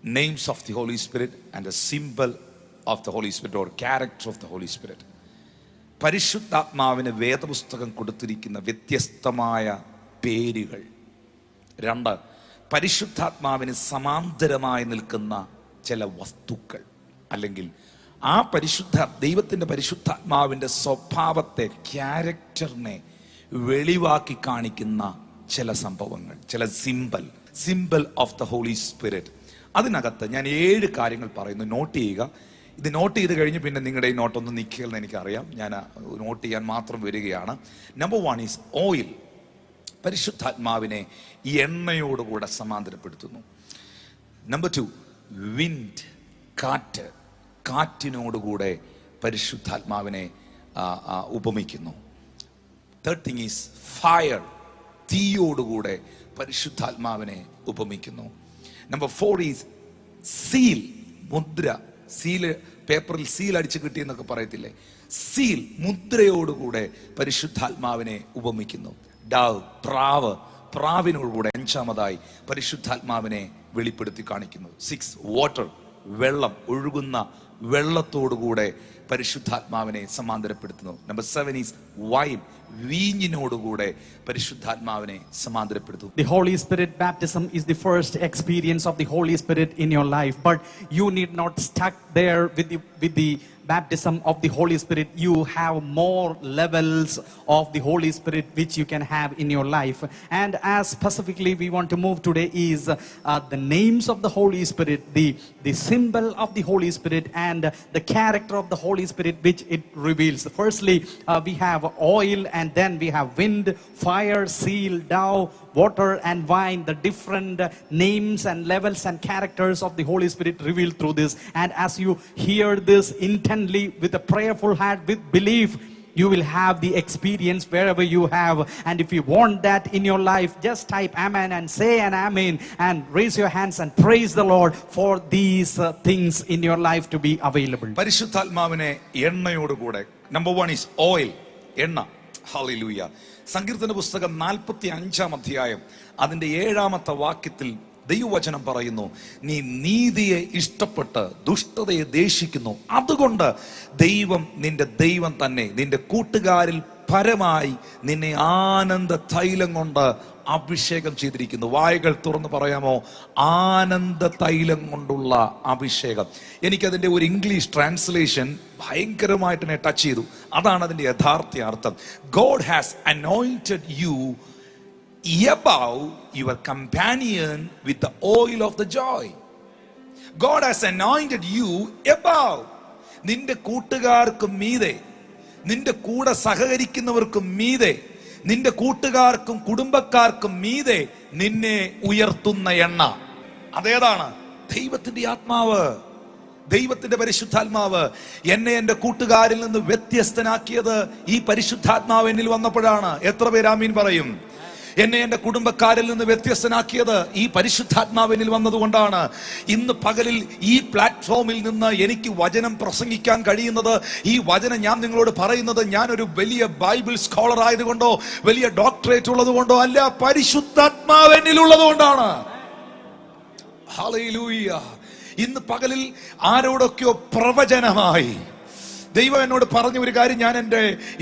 names of the Holy Spirit and the symbol of the Holy Spirit or character of the Holy Spirit. പരിശുദ്ധാത്മാവിന് വേദപുസ്തകം കൊടുത്തിരിക്കുന്ന വ്യത്യസ്തമായ പേരുകൾ. 2, പരിശുദ്ധാത്മാവിന് സമാന്തരമായി നിൽക്കുന്ന ചില വസ്തുക്കൾ, അല്ലെങ്കിൽ ആ ദൈവത്തിൻ്റെ പരിശുദ്ധാത്മാവിൻ്റെ സ്വഭാവത്തെ, ക്യാരക്ടറിനെ വെളിവാക്കി കാണിക്കുന്ന ചില സംഭവങ്ങൾ, ചില symbol of the holy spirit. അതിനകത്ത് ഞാൻ 7 കാര്യങ്ങൾ പറയുന്നു. നോട്ട് ചെയ്യുക. ഇത് നോട്ട് ചെയ്ത് കഴിഞ്ഞ് പിന്നെ നിങ്ങളുടെ ഈ നോട്ടൊന്നും നിൽക്കില്ലെന്ന് എനിക്കറിയാം. ഞാൻ നോട്ട് ചെയ്യാൻ മാത്രം വരികയാണ്. Number 1 is oil. പരിശുദ്ധാത്മാവിനെ എണ്ണയോടുകൂടെ സമാന്തരപ്പെടുത്തുന്നു. നമ്പർ 2 വിൻഡ്, കാറ്റിനോടുകൂടെ പരിശുദ്ധാത്മാവിനെ ഉപമിക്കുന്നു. തേർഡ് തിങ് ഈസ് ഫയർ, തീയോടുകൂടെ പരിശുദ്ധാത്മാവിനെ ഉപമിക്കുന്നു. നമ്പർ 4 ഈസ് സീൽ, മുദ്ര. സീല്, പേപ്പറിൽ സീൽ അടിച്ച് കിട്ടിയെന്നൊക്കെ പറയത്തില്ലേ, സീൽ, മുദ്രയോടുകൂടെ പരിശുദ്ധാത്മാവിനെ ഉപമിക്കുന്നു. ഡവ്, പ്രാവിനോടുകൂടെ 5-ാമതായി പരിശുദ്ധാത്മാവിനെ വെളിപ്പെടുത്തി കാണിക്കുന്നു. 6 വാട്ടർ, വെള്ളം, ഒഴുകുന്ന വെള്ളത്തോടുകൂടെ പരിശുദ്ധാത്മാവിനെ സമാന്തരപ്പെടുത്തുന്നു. നമ്പർ 7 ഈസ് വൈൻ, വീഞ്ഞിനോടുകൂടെ പരിശുദ്ധാത്മാവിനെ സമാന്തരപ്പെടുത്തുന്നു. The Holy Spirit baptism is the first experience of the Holy Spirit in your life, but you need not stuck there with the baptism of the Holy Spirit. You have more levels of the Holy Spirit which you can have in your life. And as specifically we want to move today is the names of the Holy Spirit, the symbol of the Holy Spirit, and the character of the Holy Spirit which it reveals. Firstly, we have oil, and then we have wind, fire, seal, dove, water and wine. The different names and levels and characters of the Holy Spirit revealed through this. And as you hear this intently with a prayerful heart, with belief, you will have the experience wherever you have. And if you want that in your life, just type amen and say an amen and raise your hands and praise the Lord for these things in your life to be available. പരിശുദ്ധാത്മാവിനെ എണ്ണയോടുകൂടെ. Number 1 is oil, എണ്ണ. Hallelujah. സങ്കീർത്തന പുസ്തകം 45-ാം അധ്യായം അതിന്റെ 7-ാമത്തെ വാക്യത്തിൽ ദൈവവചനം പറയുന്നു, നീ നീതിയെ ഇഷ്ടപ്പെട്ട് ദുഷ്ടതയെ ദേഷിക്കുന്നു, അതുകൊണ്ട് ദൈവം നിന്റെ ദൈവം തന്നെ നിന്റെ കൂട്ടുകാരിൽ പരമായി നിന്നെ ആനന്ദ തൈലം കൊണ്ട് അഭിഷേകം ചെയ്തിരിക്കുന്നു. വായകൾ തുറന്ന് പറയാമോ? ആനന്ദ തൈലം കൊണ്ടുള്ള അഭിഷേകം. എനിക്കതിൻ്റെ ഒരു ഇംഗ്ലീഷ് ട്രാൻസ്ലേഷൻ ഭയങ്കരമായിട്ട് എന്നെ ടച്ച് ചെയ്തു. അതാണ് അതിൻ്റെ യഥാർത്ഥ അർത്ഥം. God has anointed you above your companion with the oil of the joy. God has anointed you above. നിന്റെ കൂട്ടുകാർക്കും മീതെ, നിന്റെ കൂടെ സഹകരിക്കുന്നവർക്കും മീതെ, നിന്റെ കൂട്ടുകാർക്കും കുടുംബക്കാർക്കും മീതെ നിന്നെ ഉയർത്തുന്ന എണ്ണ. അതേതാണ്? ദൈവത്തിന്റെ ആത്മാവ്, ദൈവത്തിന്റെ പരിശുദ്ധാത്മാവ്. എന്നെ എന്റെ കൂട്ടുകാരിൽ നിന്ന് വ്യത്യസ്തനാക്കിയത് ഈ പരിശുദ്ധാത്മാവ് എന്നിൽ വന്നപ്പോഴാണ്. എത്ര പേര് ആമീൻ പറയും? എന്നെ എന്റെ കുടുംബക്കാരിൽ നിന്ന് വ്യത്യസ്തനാക്കിയത് ഈ പരിശുദ്ധാത്മാവിനിൽ വന്നതുകൊണ്ടാണ്. ഇന്ന് പകലിൽ ഈ പ്ലാറ്റ്ഫോമിൽ നിന്ന് എനിക്ക് വചനം പ്രസംഗിക്കാൻ കഴിയുന്നത്, ഈ വചനം ഞാൻ നിങ്ങളോട് പറയുന്നത് ഞാനൊരു വലിയ ബൈബിൾ സ്കോളർ ആയതുകൊണ്ടോ വലിയ ഡോക്ടറേറ്റ് ഉള്ളത് കൊണ്ടോ അല്ല, പരിശുദ്ധാത്മാവിനുള്ളത് കൊണ്ടാണ്. ഹല്ലേലൂയ. ഇന്ന് പകലിൽ ആരോടൊക്കെയോ പ്രവചനമായി ദൈവം എന്നോട് പറഞ്ഞ ഒരു കാര്യം ഞാൻ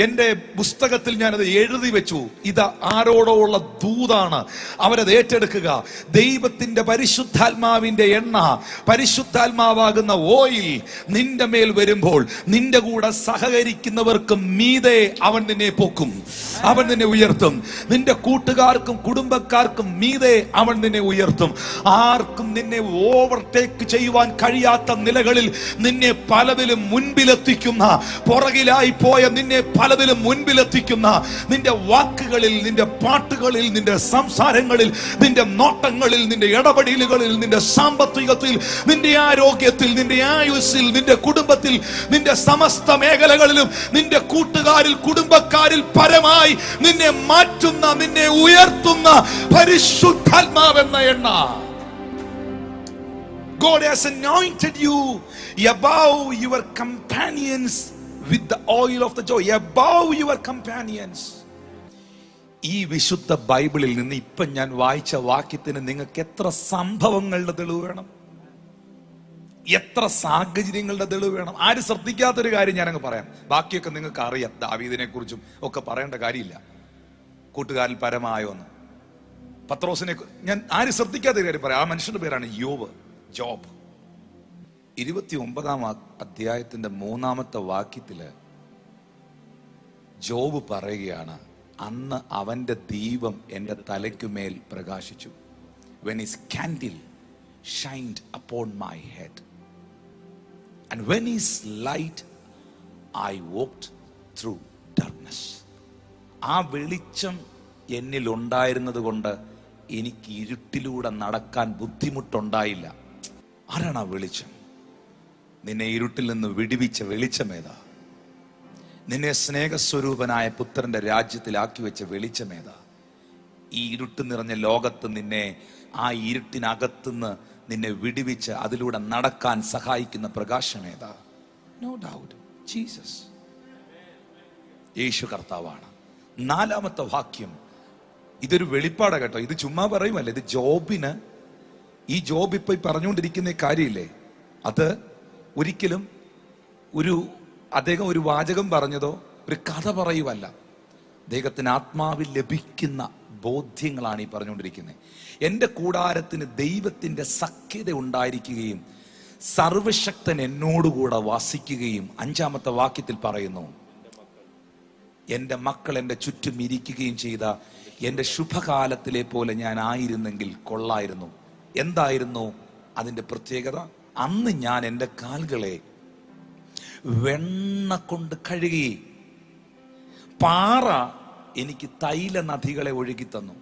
എൻ്റെ പുസ്തകത്തിൽ ഞാനത് എഴുതി വെച്ചു. ഇത് ആരോടോ ഉള്ള ദൂതാണ്, അവരത് ഏറ്റെടുക്കുക. ദൈവത്തിന്റെ പരിശുദ്ധാത്മാവിന്റെ എണ്ണ, പരിശുദ്ധാത്മാവാകുന്ന ഓയിൽ നിന്റെ മേൽ വരുമ്പോൾ നിന്റെ കൂടെ സഹകരിക്കുന്നവർക്ക് മീതെ അവൻ നിന്നെ പൊക്കും, അവൻ നിന്നെ ഉയർത്തും. നിന്റെ കൂട്ടുകാർക്കും കുടുംബക്കാർക്കും മീതെ അവൻ നിന്നെ ഉയർത്തും. ആർക്കും നിന്നെ ഓവർടേക്ക് ചെയ്യുവാൻ കഴിയാത്ത നിലകളിൽ നിന്നെ പലതിലും മുൻപിലെത്തിക്കും. പുറകിലായി പോയ നിന്നെ പലതിലും മുൻപിലെത്തിക്കുന്ന, നിന്റെ വാക്കുകളിൽ, നിന്റെ പാട്ടുകളിൽ, നിന്റെ സംസാരങ്ങളിൽ, നിന്റെ നോട്ടങ്ങളിൽ, നിന്റെ ഇടപെടലുകളിൽ, നിന്റെ സാമ്പത്തികത്തിൽ, നിന്റെ ആരോഗ്യത്തിൽ, നിന്റെ ആയുസ്സിൽ, നിന്റെ കുടുംബത്തിൽ, നിന്റെ സമസ്ത മേഖലകളിലും നിന്റെ കൂട്ടുകാരിൽ കുടുംബക്കാരിൽ പരമായി നിന്നെ മാറ്റുന്ന, നിന്നെ ഉയർത്തുന്ന പരിശുദ്ധാത്മാവെന്ന എണ്ണ. God has anointed you above your companions with the oil of the joy. Above your companions. ഈ വിശുദ്ധ ബൈബിളിൽ നിന്ന് ഇപ്പം ഞാൻ വായിച്ച വാക്യത്തിന് നിങ്ങൾക്ക് എത്ര സംഭവങ്ങളുടെ തെളിവ് വേണം? എത്ര സാഹചര്യങ്ങളുടെ തെളിവ് വേണം. ആരും ശ്രദ്ധിക്കാത്തൊരു കാര്യം ഞാനങ്ങ് പറയാം, ബാക്കിയൊക്കെ നിങ്ങൾക്ക് അറിയാം. ദാവീദിനെ കുറിച്ചും ഒക്കെ പറയേണ്ട കാര്യമില്ല. കൂട്ടുകാരിൽ പരമായോന്ന് പത്രോസിനെ ഞാൻ ആരും ശ്രദ്ധിക്കാത്തൊരു കാര്യം പറയാം. ആ മനുഷ്യന്റെ പേരാണ് ജോബ്. 29-ാം അധ്യായത്തിന്റെ 3-ാമത്തെ വാക്യത്തില് ജോബ് പറയുകയാണ്, അന്ന് അവന്റെ ദീപം എന്റെ തലയ്ക്കുമേൽ പ്രകാശിച്ചു. when his candle shined upon my head and when his light I walked through darkness. ആ വെളിച്ചം എന്നിൽ ഉണ്ടായിരുന്നത് കൊണ്ട് എനിക്ക് ഇരുട്ടിലൂടെ നടക്കാൻ ബുദ്ധിമുട്ടുണ്ടായില്ല. ആരാണ് ആ വെളിച്ചം? നിന്നെ ഇരുട്ടിൽ നിന്ന് വിടുവിച്ച വെളിച്ചമേതാ? നിന്നെ സ്നേഹസ്വരൂപനായ പുത്രന്റെ രാജ്യത്തിലാക്കി വെച്ച വെളിച്ചമേതാ? ഈ ഇരുട്ട് നിറഞ്ഞ ലോകത്ത് നിന്നെ ആ ഇരുട്ടിനകത്തുനിന്ന് നിന്നെ വിടുവിച്ച് അതിലൂടെ നടക്കാൻ സഹായിക്കുന്ന പ്രകാശമേതാ? No doubt Jesus. യേശു കർത്താവാണ്. 4-ാമത്തെ വാക്യം, ഇതൊരു വെളിപ്പാടാ കേട്ടോ. ഇത് ചുമ്മാ പറയുമല്ല, ഇത് ജോബിന്, ഈ ജോബ് ഇപ്പൊ പറഞ്ഞുകൊണ്ടിരിക്കുന്ന കാര്യമില്ലേ, അത് ഒരിക്കലും അദ്ദേഹം ഒരു വാചകം പറഞ്ഞതോ ഒരു കഥ പറയുവല്ല. അദ്ദേഹത്തിന് ആത്മാവിൽ ലഭിക്കുന്ന ബോധ്യങ്ങളാണ് ഈ പറഞ്ഞുകൊണ്ടിരിക്കുന്നത്. എൻ്റെ കൂടാരത്തിന് ദൈവത്തിന്റെ സഖ്യത ഉണ്ടായിരിക്കുകയും സർവശക്തൻ എന്നോടുകൂടെ വസിക്കുകയും 5-ാമത്തെ വാക്യത്തിൽ പറയുന്നു, എൻ്റെ മക്കൾ എൻ്റെ ചുറ്റും ഇരിക്കുകയും ചെയ്ത എൻ്റെ ശുഭകാലത്തിലെ പോലെ ഞാൻ ആയിരുന്നെങ്കിൽ കൊള്ളായിരുന്നു. എന്തായിരുന്നു അതിൻ്റെ പ്രത്യേകത? അന്ന് ഞാൻ എൻ്റെ കാലുകളെ വെണ്ണ കൊണ്ട് കഴുകി, പാറ എനിക്ക് തൈല നദികളെ ഒഴുകി തന്നു.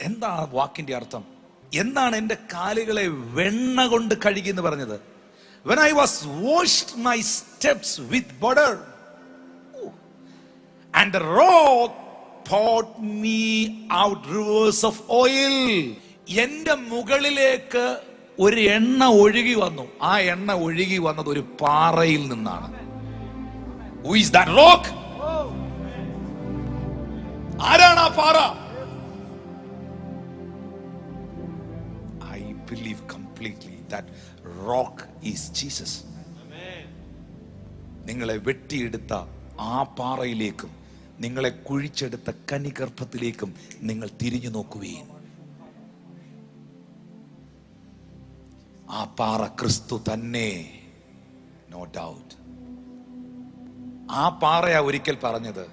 എന്താ ആ വാക്കിന്റെ അർത്ഥം? എന്താണ് എൻ്റെ കാലുകളെ വെണ്ണ കൊണ്ട് കഴുകി എന്ന് പറഞ്ഞത്? when I was washed my steps with butter and the rock poured me out rivers of oil. എൻ്റെ മുകളിലേക്ക് ഒരു എണ്ണ ഒഴുകി വന്നു. ആ എണ്ണ ഒഴുകി വന്നത് ഒരു പാറയിൽ നിന്നാണ്. Who is that rock? ആരാണ് ആ പാറ? I believe completely that rock is Jesus. നിങ്ങളെ വെട്ടിയെടുത്ത ആ പാറയിലേക്കും നിങ്ങളെ കുഴിച്ചെടുത്ത കനിഗർഭത്തിലേക്കും നിങ്ങൾ തിരിഞ്ഞു നോക്കുകയും ആ പാറ ക്രിസ്തു തന്നെ. No doubt. ആ പാറയാ ഒരിക്കൽ പറഞ്ഞത്,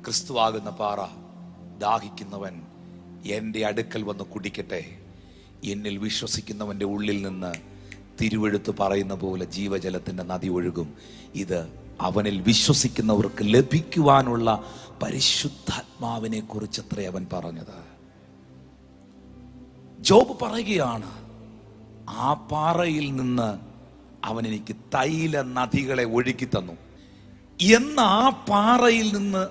ക്രിസ്തു ആകുന്ന പാറ, ദാഹിക്കുന്നവൻ എൻ്റെ അടുക്കൽ വന്ന് കുടിക്കട്ടെ. എന്നിൽ വിശ്വസിക്കുന്നവന്റെ ഉള്ളിൽ നിന്ന് തിരുവെഴുത്ത് പറയുന്ന പോലെ ജീവജലത്തിന്റെ നദി ഒഴുകും. ഇത് അവനിൽ വിശ്വസിക്കുന്നവർക്ക് ലഭിക്കുവാനുള്ള പരിശുദ്ധാത്മാവിനെ കുറിച്ചത്രേ അവൻ പറഞ്ഞത്. ജോബ് പറയുകയാണ്, ആ പാറയിൽ നിന്ന് അവൻ എനിക്ക് തൈല നദികളെ ഒഴുക്കി തന്നു. എന്ന ആ പാറയിൽ നിന്ന്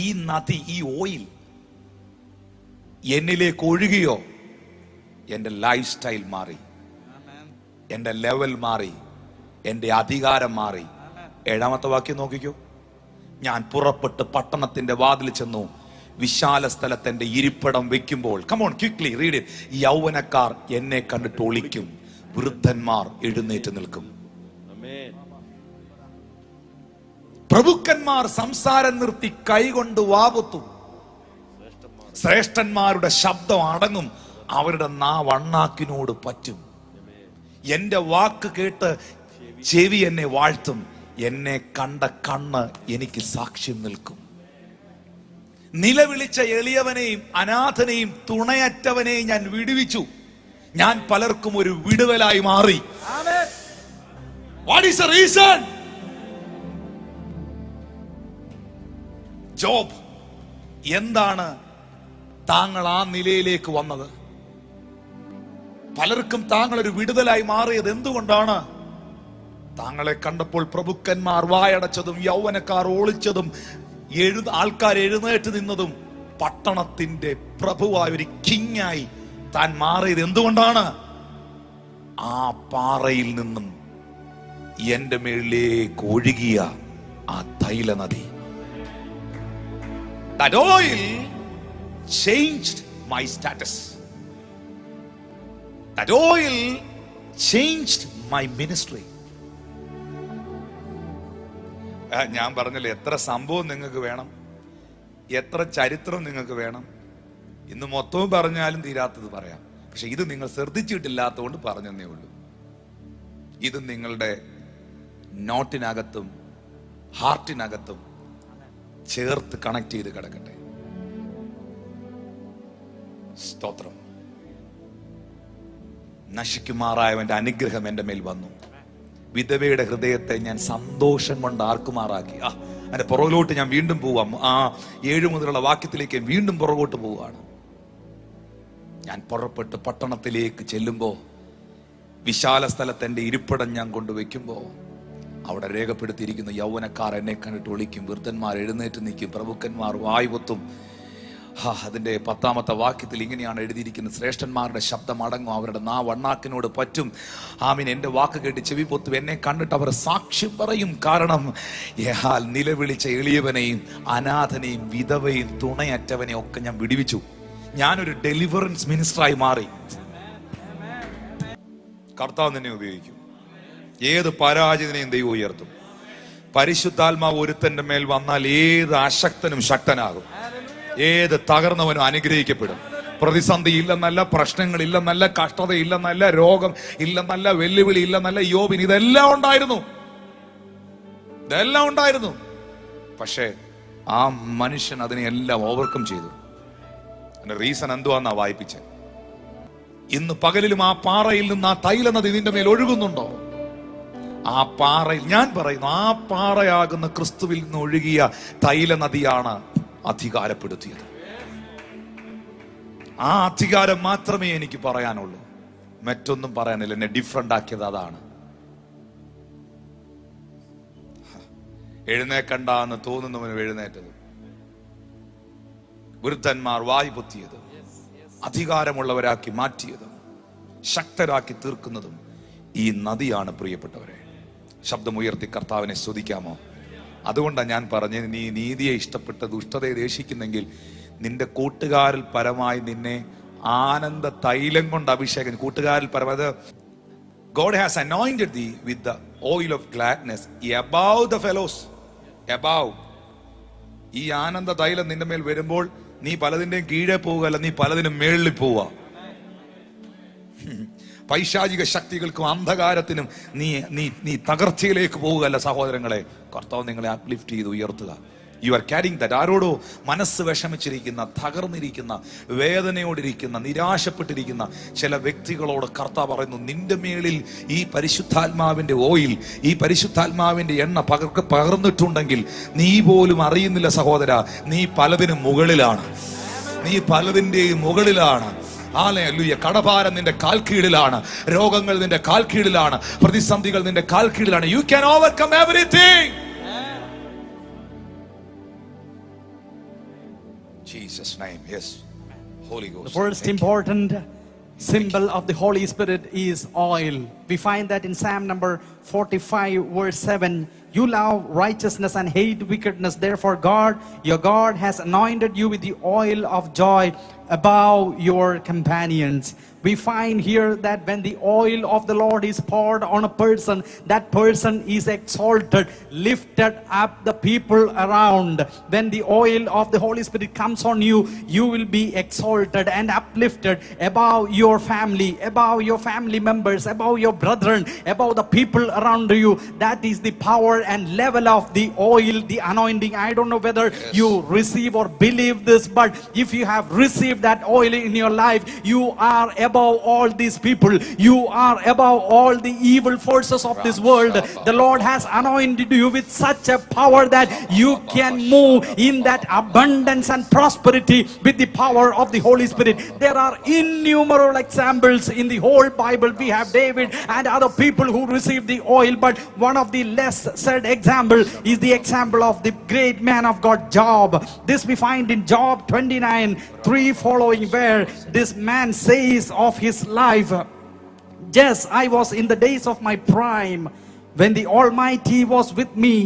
ഈ നദി, ഈ ഓയിൽ എന്നിലേക്ക് ഒഴുകിയോ, എൻ്റെ ലൈഫ് സ്റ്റൈൽ മാറി, എൻ്റെ ലെവൽ മാറി, എൻ്റെ അധികാരം മാറി. 7-ാമത്തെ വാക്യം നോക്കിക്കോ. ഞാൻ പുറപ്പെട്ട് പട്ടണത്തിന്റെ വാതിൽ ചെന്നു, വിശാല സ്ഥലത്ത് എൻ്റെ ഇരിപ്പിടം വെക്കുമ്പോൾ, കമോൺ ക്വിക്ലി റീഡ് ഇറ്റ്, യൗവനക്കാർ എന്നെ കണ്ടിട്ട് ഒളിക്കും, വൃദ്ധന്മാർ എഴുന്നേറ്റ് നിൽക്കും. പ്രഭുക്കന്മാർ സംസാരം നിർത്തി കൈകൊണ്ട് വാപുത്തും. ശ്രേഷ്ഠന്മാരുടെ ശബ്ദം അടങ്ങും, അവരുടെ നാവ് അണ്ണാക്കിനോട് പറ്റും. എന്റെ വാക്ക് കേട്ട് ചെവി എന്നെ വാഴ്ത്തും, എന്നെ കണ്ട കണ്ണ് എനിക്ക് സാക്ഷ്യം നിൽക്കും. നിലവിളിച്ച എളിയവനെയും അനാഥനെയും തുണയറ്റവനെയും ഞാൻ വിടുവിച്ചു. ഞാൻ പലർക്കും ഒരു വിടുതലായി മാറി. What is the reason? Job, എന്താണ് താങ്കൾ ആ നിലയിലേക്ക് വന്നത്? പലർക്കും താങ്കൾ ഒരു വിടുതലായി മാറിയത് എന്തുകൊണ്ടാണ്? താങ്കളെ കണ്ടപ്പോൾ പ്രഭുക്കന്മാർ വായടച്ചതും യൗവനക്കാർ ഒളിച്ചതും ആൾക്കാർ എഴുന്നേറ്റ് നിന്നതും പട്ടണത്തിന്റെ പ്രഭുവായ ഒരു കിങ്ങായി താൻ മാറിയത് എന്തുകൊണ്ടാണ്? ആ പാറയിൽ നിന്നും എന്റെ മേളിലേക്ക് ഒഴുകിയ ആ തൈല നദി. That oil changed my status. That oil changed my ministry. ഞാൻ പറഞ്ഞല്ലോ, എത്ര സംഭവം നിങ്ങൾക്ക് വേണം, എത്ര ചരിത്രം നിങ്ങൾക്ക് വേണം, ഇന്ന് മൊത്തവും പറഞ്ഞാലും തീരാത്തത് പറയാം. പക്ഷെ ഇത് നിങ്ങൾ ശ്രദ്ധിച്ചിട്ടില്ലാത്തതുകൊണ്ട് പറഞ്ഞതേ ഉള്ളൂ. ഇത് നിങ്ങളുടെ നോട്ടിനകത്തും ഹാർട്ടിനകത്തും ചേർത്ത് കണക്ട് ചെയ്ത് കിടക്കട്ടെ. സ്തോത്രം. നശിക്കുമാറായവന്റെ അനുഗ്രഹം എന്റെ മേൽ വന്നു. വിധവയുടെ ഹൃദയത്തെ ഞാൻ സന്തോഷം കൊണ്ട് ആർക്കുമാറാക്കി. അതിന്റെ പുറകിലോട്ട് ഞാൻ വീണ്ടും പോവാം. 7 മുതലുള്ള വാക്യത്തിലേക്ക് വീണ്ടും പുറകോട്ട് പോവുകയാണ്. ഞാൻ പുറപ്പെട്ട് പട്ടണത്തിലേക്ക് ചെല്ലുമ്പോ, വിശാല സ്ഥലത്ത് എന്റെ ഇരിപ്പിടം ഞാൻ കൊണ്ടുവയ്ക്കുമ്പോ, അവിടെ രേഖപ്പെടുത്തിയിരിക്കുന്ന യൗവനക്കാർ എന്നെ കണ്ടിട്ട് ഒളിക്കും, വൃദ്ധന്മാർ എഴുന്നേറ്റ് നിൽക്കും, പ്രഭുക്കന്മാർ വായ്പൊത്തും. അതിന്റെ 10ാമത്തെ വാക്യത്തിൽ ഇങ്ങനെയാണ് എഴുതിയിരിക്കുന്നത്: ശ്രേഷ്ഠന്മാരുടെ ശബ്ദം അടങ്ങും, അവരുടെ നാവ് അണ്ണാക്കിനോട് പറ്റും. ആമീൻ. എന്റെ വാക്ക് കേട്ട് ചെവി പൊത്തും, എന്നെ കണ്ടിട്ട് അവർ സാക്ഷ്യം പറയും. കാരണം നിലവിളിച്ച എളിയവനെയും അനാഥനെയും വിധവയും തുണയറ്റവനെയും ഒക്കെ ഞാൻ വിടുവിച്ചു. ഞാനൊരു ഡെലിവറൻസ് മിനിസ്റ്ററായി മാറി. കർത്താവ് നിന്നെ ഉപയോഗിക്കും. ഏത് പരാജിതനെയും ദൈവം ഉയർത്തും. പരിശുദ്ധാത്മാവ് ഒരുത്തന്റെ മേൽ വന്നാൽ ഏത് അശക്തനും ശക്തനാകും, ഏത് തകർന്നവനും അനുഗ്രഹിക്കപ്പെടും. പ്രതിസന്ധി ഇല്ലെന്നല്ല, പ്രശ്നങ്ങൾ ഇല്ലെന്നല്ല, കഷ്ടത ഇല്ലെന്നല്ല, രോഗം ഇല്ലെന്നല്ല, വെല്ലുവിളി ഇല്ലെന്നല്ല. യോബിന് ഇതെല്ലാം ഉണ്ടായിരുന്നു. പക്ഷേ ആ മനുഷ്യൻ അതിനെല്ലാം ഓവർകം ചെയ്തു. അതിന്റെ റീസൺ എന്തുവാന്നാ വായിപ്പിച്ചത്. ഇന്ന് പകലിലും ആ പാറയിൽ നിന്ന് ആ തൈല നദി നിന്റെ മേൽ ഒഴുകുന്നുണ്ടോ? ആ പാറയിൽ, ഞാൻ പറയുന്നു, ആ പാറയാകുന്ന ക്രിസ്തുവിൽ നിന്ന് ഒഴുകിയ തൈല നദിയാണ് അധികാരപ്പെടുത്തിയത്. ആ അധികാരം മാത്രമേ എനിക്ക് പറയാനുള്ളൂ, മറ്റൊന്നും പറയാനില്ല. എന്നെ ഡിഫറെന്റ് ആക്കിയത് അതാണ്. എഴുന്നേക്കണ്ട എന്ന് തോന്നുന്നവനും എഴുന്നേറ്റത്, വൃദ്ധന്മാർ വായ് പൊത്തിയത്, അധികാരമുള്ളവരാക്കി മാറ്റിയതും ശക്തരാക്കി തീർക്കുന്നതും ഈ നദിയാണ്. പ്രിയപ്പെട്ടവരെ, ശബ്ദമുയർത്തി കർത്താവിനെ സ്തുതിക്കാമോ? അതുകൊണ്ടാണ് ഞാൻ പറഞ്ഞത്, നീ നീതിയെ ഇഷ്ടപ്പെട്ട് ദുഷ്ടതയെ ദേഷിക്കുന്നെങ്കിൽ നിന്റെ കൂട്ടുകാരിൽ പരമായി നിന്നെ ആനന്ദ തൈലം കൊണ്ട് അഭിഷേകം. കൂട്ടുകാരിൽ പരമായത് God has anointed thee with the oil of gladness above the fellows. Above. ഈ ആനന്ദ തൈലം നിന്റെ മേൽ വരുമ്പോൾ നീ പലതിന്റെയും കീഴേ പോവുകയല്ല, നീ പലതിനും മേളിൽ പോവുക. പൈശാചിക ശക്തികൾക്കും അന്ധകാരത്തിനും നീ തകർച്ചയിലേക്ക് പോവുകയല്ല സഹോദരങ്ങളെ. കർത്താവ് നിങ്ങളെ അപ്ലിഫ്റ്റ് ചെയ്ത് ഉയർത്തുക. You are carrying that. ആരോടോ മനസ്സ് വിഷമിച്ചിരിക്കുന്ന, തകർന്നിരിക്കുന്ന, വേദനയോടിരിക്കുന്ന, നിരാശപ്പെട്ടിരിക്കുന്ന ചില വ്യക്തികളോട് കർത്താവ് പറയുന്നു, നിന്റെ മേളിൽ ഈ പരിശുദ്ധാത്മാവിന്റെ ഓയിൽ, ഈ പരിശുദ്ധാത്മാവിന്റെ എണ്ണ പകർന്നിട്ടുണ്ടെങ്കിൽ നീ പോലും അറിയുന്നില്ല സഹോദര. നീ പലതിനും മുകളിലാണ്. ഹല്ലേലൂയ. കടഭാരം നിന്റെ കാൽ കീഴിലാണ്, രോഗങ്ങൾ നിന്റെ കാൽ കീഴിലാണ്, പ്രതിസന്ധികൾ നിന്റെ കാൽ കീഴിലാണ്. You can overcome everything. Jesus name. Yes. Holy Ghost. The first important symbol of the Holy Spirit is oil. We find that in Psalm number 45 verse 7. You love righteousness and hate wickedness. Therefore God, your God, has anointed you with the oil of joy above your companions. We find here that when the oil of the Lord is poured on a person, that person is exalted, lifted up the people around. When the oil of the Holy Spirit comes on you, you will be exalted and uplifted above your family, above your family members, above your brethren, above the people around you. That is the power and level of the oil, the anointing. I don't know whether you receive or believe this, but if you have received that oil in your life, you are above all these people. You are above all the evil forces of this world. The Lord has anointed you with such a power that you can move in that abundance and prosperity with the power of the Holy Spirit. There are innumerable examples in the whole Bible. We have David and other people who received the oil, but one of the less said example is the example of the great man of God, Job. This we find in Job 29:3 following, where this man says of his life, yes, I was in the days of my prime, when the Almighty was with me,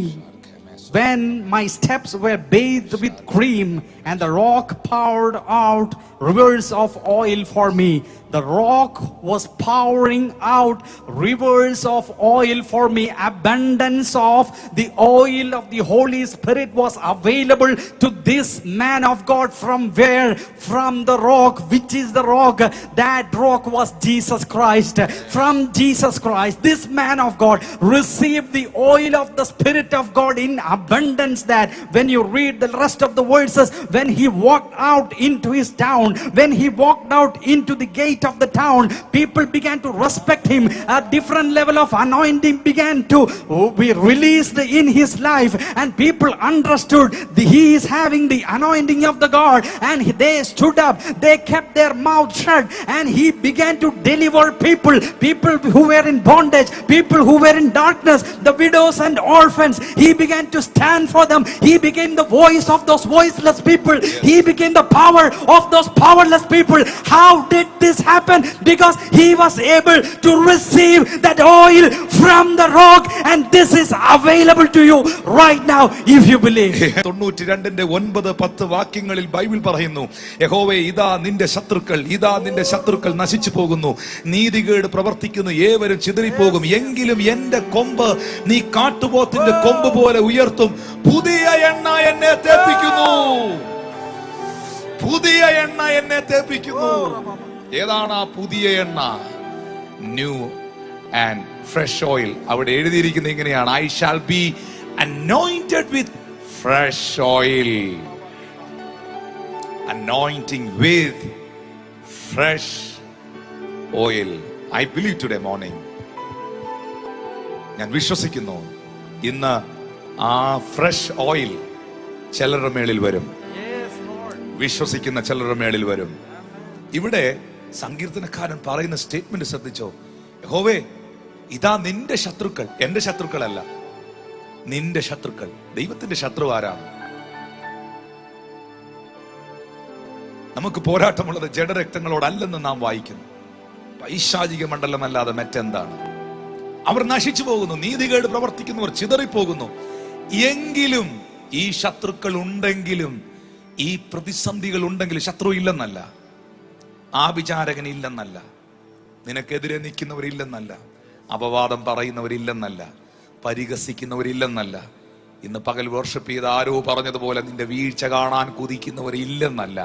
when my steps were bathed with cream and the rock poured out rivers of oil for me. the rock was pouring out rivers of oil for me. Abundance of the oil of the Holy Spirit was available to this man of God. From where? From the rock. Which is the rock? That rock was Jesus Christ. From Jesus Christ, this man of God received the oil of the Spirit of God in abundance. That when you read the rest of the verses, when he walked out into his town, when he walked out into the gate of the town, people began to respect him. A different level of anointing began to be released in his life, and people understood he is having the anointing of the God, and they stood up, they kept their mouth shut, and he began to deliver people who were in bondage, people who were in darkness, the widows and orphans. He began to stand for them. He became the voice of those voiceless people. He became the power of those powerless people. How did this happen? Because he was able to receive that oil from the rock, and this is available to you right now if you believe. 92:9-10 വാക്യങ്ങളിൽ Bible പറയുന്നു, യഹോവേ ഇതാ നിന്റെ ശത്രുക്കൾ നശിച്ചു പോകുന്നു, നീതികേട് പ്രവർത്തിക്കുന്നു, ഏവരും ചിതറിപ്പോകും. എങ്കിലും എന്റെ കൊമ്പ് നീ കാട്ടുപോത്തിന്റെ കൊമ്പ് പോലെ ഉയർത്തും, പുതിയ എണ്ണ എന്നെ തേപ്പിക്കുന്നു. ഏതാണ് ആ പുതിയ എണ്ണ? New and fresh oil. അവിടെ എഴുതിയിരിക്കുന്നത് ഇങ്ങനെയാണ്, I shall be anointed with fresh oil. Anointing with fresh oil. I believe today morning, ഞാൻ വിശ്വസിക്കുന്നു ഇന്ന് ആ ഫ്രഷ് ഓയിൽ ചിലരുടെ മേളിൽ വരും. വിശ്വസിക്കുന്ന ചിലരുടെ മേളിൽ വരും. ഇവിടെ സങ്കീർത്തനക്കാരൻ പറയുന്ന സ്റ്റേറ്റ്മെന്റ് ശ്രദ്ധിച്ചോ? യഹോവേ ഇതാ നിന്റെ ശത്രുക്കൾ, എന്റെ ശത്രുക്കളല്ല, നിന്റെ ശത്രുക്കൾ. ദൈവത്തിന്റെ ശത്രു ആരാണ്? നമുക്ക് പോരാട്ടമുള്ളത് ജഡരക്തങ്ങളോടല്ലെന്ന് നാം വായിക്കുന്നു. പൈശാചിക മണ്ഡലമല്ലാതെ മറ്റെന്താണ്? അവർ നശിച്ചു പോകുന്നു, നീതികേട് പ്രവർത്തിക്കുന്നവർ ചിതറിപ്പോകുന്നു. എങ്കിലും ഈ ശത്രുക്കൾ ഉണ്ടെങ്കിലും, ഈ പ്രതിസന്ധികൾ ഉണ്ടെങ്കിലും, ശത്രു ഇല്ലെന്നല്ല, ആഭിചാരകൻ ഇല്ലെന്നല്ല, നിനക്കെതിരെ നിൽക്കുന്നവരില്ലെന്നല്ല, അപവാദം പറയുന്നവരില്ലെന്നല്ല, പരിഹസിക്കുന്നവരില്ലെന്നല്ല, ഇന്ന് പകൽ വർഷിപ്പ് ചെയ്ത് ആരോ പറഞ്ഞതുപോലെ നിന്റെ വീഴ്ച കാണാൻ കുതിക്കുന്നവരില്ലെന്നല്ല.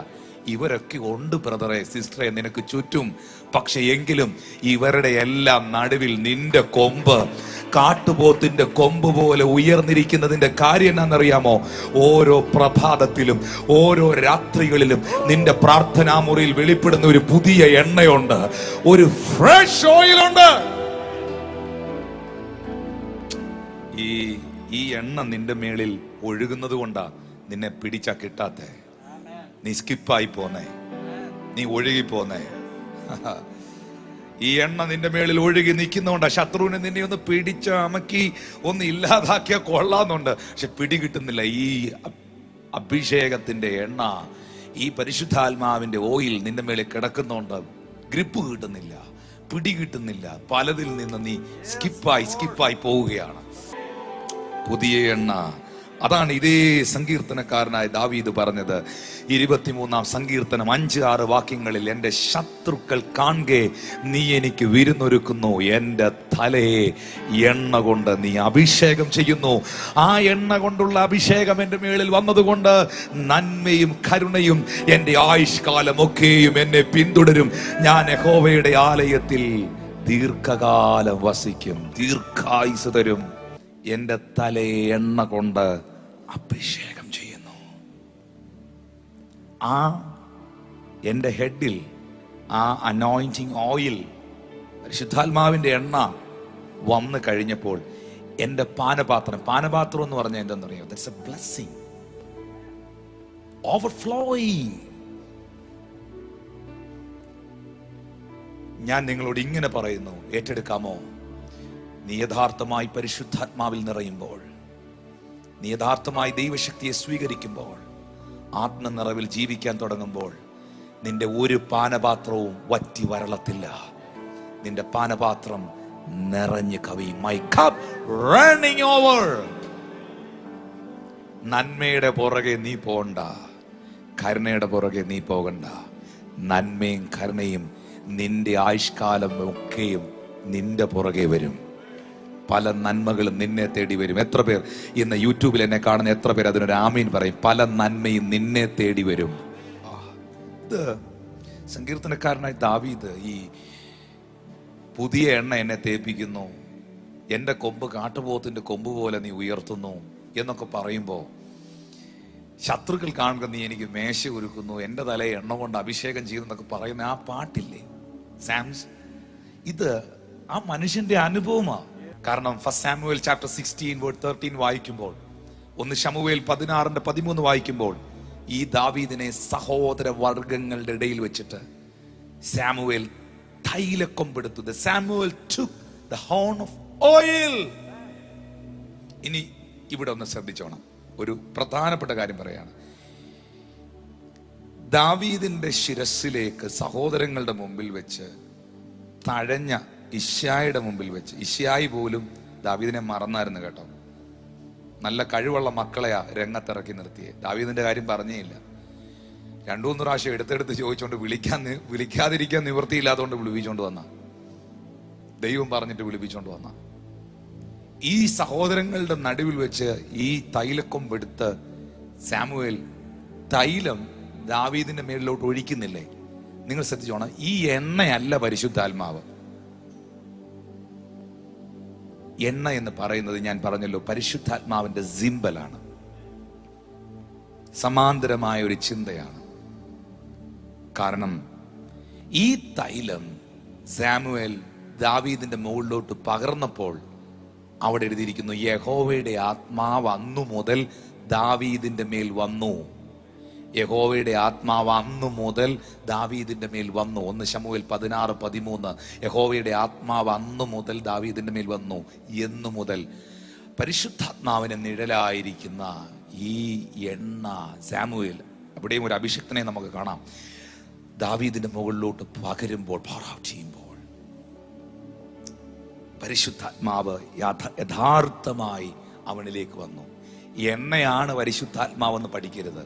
ഇവരൊക്കെ ഉണ്ട് ബ്രദറെ, സിസ്റ്ററെ, നിനക്ക് ചുറ്റും. പക്ഷെ എങ്കിലും ഇവരുടെ എല്ലാം നടുവിൽ നിന്റെ കൊമ്പ് കാട്ടുപോത്തിന്റെ കൊമ്പ് പോലെ ഉയർന്നിരിക്കുന്നതിന്റെ കാര്യം എന്നാണെന്നറിയാമോ? ഓരോ പ്രഭാതത്തിലും ഓരോ രാത്രികളിലും നിന്റെ പ്രാർത്ഥനാ മുറിയിൽ വെളിപ്പെടുന്ന ഒരു പുതിയ എണ്ണയുണ്ട്, ഒരു ഫ്രഷ് ഓയിലുണ്ട്. ഈ എണ്ണ നിന്റെ മേളിൽ ഒഴുകുന്നത് കൊണ്ടാ നിന്നെ പിടിച്ചാ കിട്ടാത്തെ. നീ സ്കിപ്പായി പോന്നേ, നീ ഒഴുകി പോന്നേ. ഈ എണ്ണ നിന്റെ മേളിൽ ഒഴുകി നിൽക്കുന്നതുകൊണ്ടാ. ശത്രുവിനെ നിന്നെ ഒന്ന് പിടിച്ച അമക്കി ഒന്ന് ഇല്ലാതാക്കിയാൽ കൊള്ളാന്നുണ്ട്, പക്ഷെ പിടികിട്ടുന്നില്ല. ഈ അഭിഷേകത്തിന്റെ എണ്ണ, ഈ പരിശുദ്ധാത്മാവിന്റെ ഓയിൽ നിന്റെ മേളിൽ കിടക്കുന്നോണ്ട് ഗ്രിപ്പ് കിട്ടുന്നില്ല, പിടികിട്ടുന്നില്ല. പലതിൽ നിന്ന് നീ സ്കിപ്പായി പോവുകയാണ്. പുതിയ എണ്ണ. അതാണ് ഇതേ സങ്കീർത്തനക്കാരനായ ദാവീദ് പറഞ്ഞത് 23-ാം സങ്കീർത്തനം 5-6 വാക്യങ്ങളിൽ, എന്റെ ശത്രുക്കൾ കാൺകെ നീ എനിക്ക് വിരുന്നൊരുക്കുന്നു, എന്റെ തലയെ എണ്ണ കൊണ്ട് നീ അഭിഷേകം ചെയ്യുന്നു. ആ എണ്ണ കൊണ്ടുള്ള അഭിഷേകം എന്റെ മേളിൽ വന്നതുകൊണ്ട് നന്മയും കരുണയും എന്റെ ആയുഷ്കാലമൊക്കെയും എന്നെ പിന്തുടരും. ഞാൻ യഹോവയുടെ ആലയത്തിൽ ദീർഘകാലം വസിക്കും, ദീർഘായുസ് തരും. എന്റെ തലയെ എണ്ണ കൊണ്ട് അഭിഷേകം ചെയ്യുന്നു. ആ എന്റെ ഹെഡിൽ ആ അനോയിന്റിങ് ഓയിൽ, പരിശുദ്ധാത്മാവിന്റെ എണ്ണ വന്നു കഴിഞ്ഞപ്പോൾ എന്റെ പാനപാത്രം എന്ന് പറഞ്ഞാൽ എന്താണെന്നറിയോ? That's A blessing, overflowing. ഞാൻ നിങ്ങളോട് ഇങ്ങനെ പറയുന്നു, ഏറ്റെടുക്കാമോ? നീ യഥാർത്ഥമായി പരിശുദ്ധാത്മാവിൽ നിറയുമ്പോൾ, നീ യഥാർത്ഥമായി ദൈവശക്തിയെ സ്വീകരിക്കുമ്പോൾ, ആത്മനിറവിൽ ജീവിക്കാൻ തുടങ്ങുമ്പോൾ, നിന്റെ ഒരു പാനപാത്രവും വറ്റി വരളത്തില്ല. നിന്റെ പാനപാത്രം നിറഞ്ഞു കവിയും. My cup running over. നന്മയുടെ പുറകെ നീ പോകണ്ട, കരുണയുടെ പുറകെ നീ പോകണ്ട. നന്മയും കരുണയും നിന്റെ ആയുഷ്കാലം ഒക്കെയും നിന്റെ പുറകെ വരും. പല നന്മകളും നിന്നെ തേടി വരും. എത്ര പേർ ഇന്ന് യൂട്യൂബിൽ എന്നെ കാണുന്ന എത്ര പേർ അതിനൊരു ആമീൻ പറയും? പല നന്മയും നിന്നെ തേടി വരും. ഇത് സങ്കീർത്തനക്കാരനായി ദാവീദ് ഈ പുതിയ എണ്ണ എന്നെ തേപ്പിക്കുന്നു, എൻ്റെ കൊമ്പ് കാട്ടുപോത്തിന്റെ കൊമ്പ് പോലെ നീ ഉയർത്തുന്നു എന്നൊക്കെ പറയുമ്പോൾ, ശത്രുക്കൾ കാണുക നീ എനിക്ക് മേശ ഒരുക്കുന്നു, എൻ്റെ തലയെ എണ്ണ കൊണ്ട് അഭിഷേകം ചെയ്യുന്നൊക്കെ പറയുന്ന ആ പാട്ടില്ലേ സാംസ്, ഇത് ആ മനുഷ്യന്റെ അനുഭവമാണ്. കാരണം ഫസ്റ്റ് സാമുവേൽ ചാപ്റ്റർ 16:13 വായിക്കുമ്പോൾ, 1 ശമൂവേൽ 16:13 വായിക്കുമ്പോൾ, ഈ ദാവീദിനെ സഹോദര വർഗങ്ങളുടെ ഇടയിൽ വെച്ചിട്ട് സാമുവേൽ തൈലക്കൊമ്പെടുത്തു. Samuel took the horn of oil. ഇനി ഇവിടെ ഒന്ന് ശ്രദ്ധിച്ചോണം, ഒരു പ്രധാനപ്പെട്ട കാര്യം പറയാണ്. ദാവീദിന്റെ ശിരസിലേക്ക് സഹോദരങ്ങളുടെ മുമ്പിൽ വെച്ച് തഴഞ്ഞ ഇശ്ശായിയുടെ മുമ്പിൽ വെച്ച്, ഇശ്ശായി പോലും ദാവീദിനെ മറന്നായിരുന്നു കേട്ടോ. നല്ല കഴിവുള്ള മക്കളെയാ രംഗത്തിറക്കി നിർത്തിയേ. ദാവീദിന്റെ കാര്യം പറഞ്ഞേ ഇല്ല. 2-3 പ്രാവശ്യം എടുത്തെടുത്ത് ചോദിച്ചോണ്ട് വിളിക്കാതിരിക്കാൻ നിവൃത്തിയില്ലാത്തതുകൊണ്ട് വിളിപ്പിച്ചോണ്ട് വന്ന, ദൈവം പറഞ്ഞിട്ട് വിളിപ്പിച്ചോണ്ട് വന്ന. ഈ സഹോദരങ്ങളുടെ നടുവിൽ വെച്ച് ഈ തൈലക്കൊമ്പെടുത്ത് സാമുവേൽ തൈലം ദാവീദിന്റെ മേലിലോട്ട് ഒഴിക്കുന്നില്ലേ? നിങ്ങൾ ശ്രദ്ധിച്ചോണം, ഈ എണ്ണയല്ല പരിശുദ്ധാത്മാവ്. എണ്ണ എന്ന് പറയുന്നത് ഞാൻ പറഞ്ഞല്ലോ പരിശുദ്ധാത്മാവിന്റെ സിംബലാണ്, സമാന്തരമായ ഒരു ചിന്തയാണ്. കാരണം ഈ തൈലം സാമുവേൽ ദാവീദിന്റെ മുകളിലോട്ട് പകർന്നപ്പോൾ അവിടെ എഴുതിയിരിക്കുന്നു, യഹോവയുടെ ആത്മാവ് അന്നു മുതൽ ദാവീദിന്റെ മേൽ വന്നു. യഹോവയുടെ ആത്മാവ് അന്നു മുതൽ ദാവീദിന്റെ മേൽ വന്നു. 1 ശമൂവേൽ 16:13. യഹോവയുടെ ആത്മാവ് അന്നു മുതൽ ദാവീദിന്റെ മേൽ വന്നു. എന്നു മുതൽ പരിശുദ്ധാത്മാവിന് നിഴലായിരിക്കുന്ന ഈ എണ്ണ സാമുവേൽ, അവിടെയും ഒരു അഭിഷിക്തനെ നമുക്ക് കാണാം, ദാവീദിന്റെ മുകളിലോട്ട് പകരുമ്പോൾ, ചെയ്യുമ്പോൾ പരിശുദ്ധാത്മാവ് യഥാർത്ഥമായി അവനിലേക്ക് വന്നു. എണ്ണയാണ് പരിശുദ്ധാത്മാവെന്ന് പഠിക്കരുത്.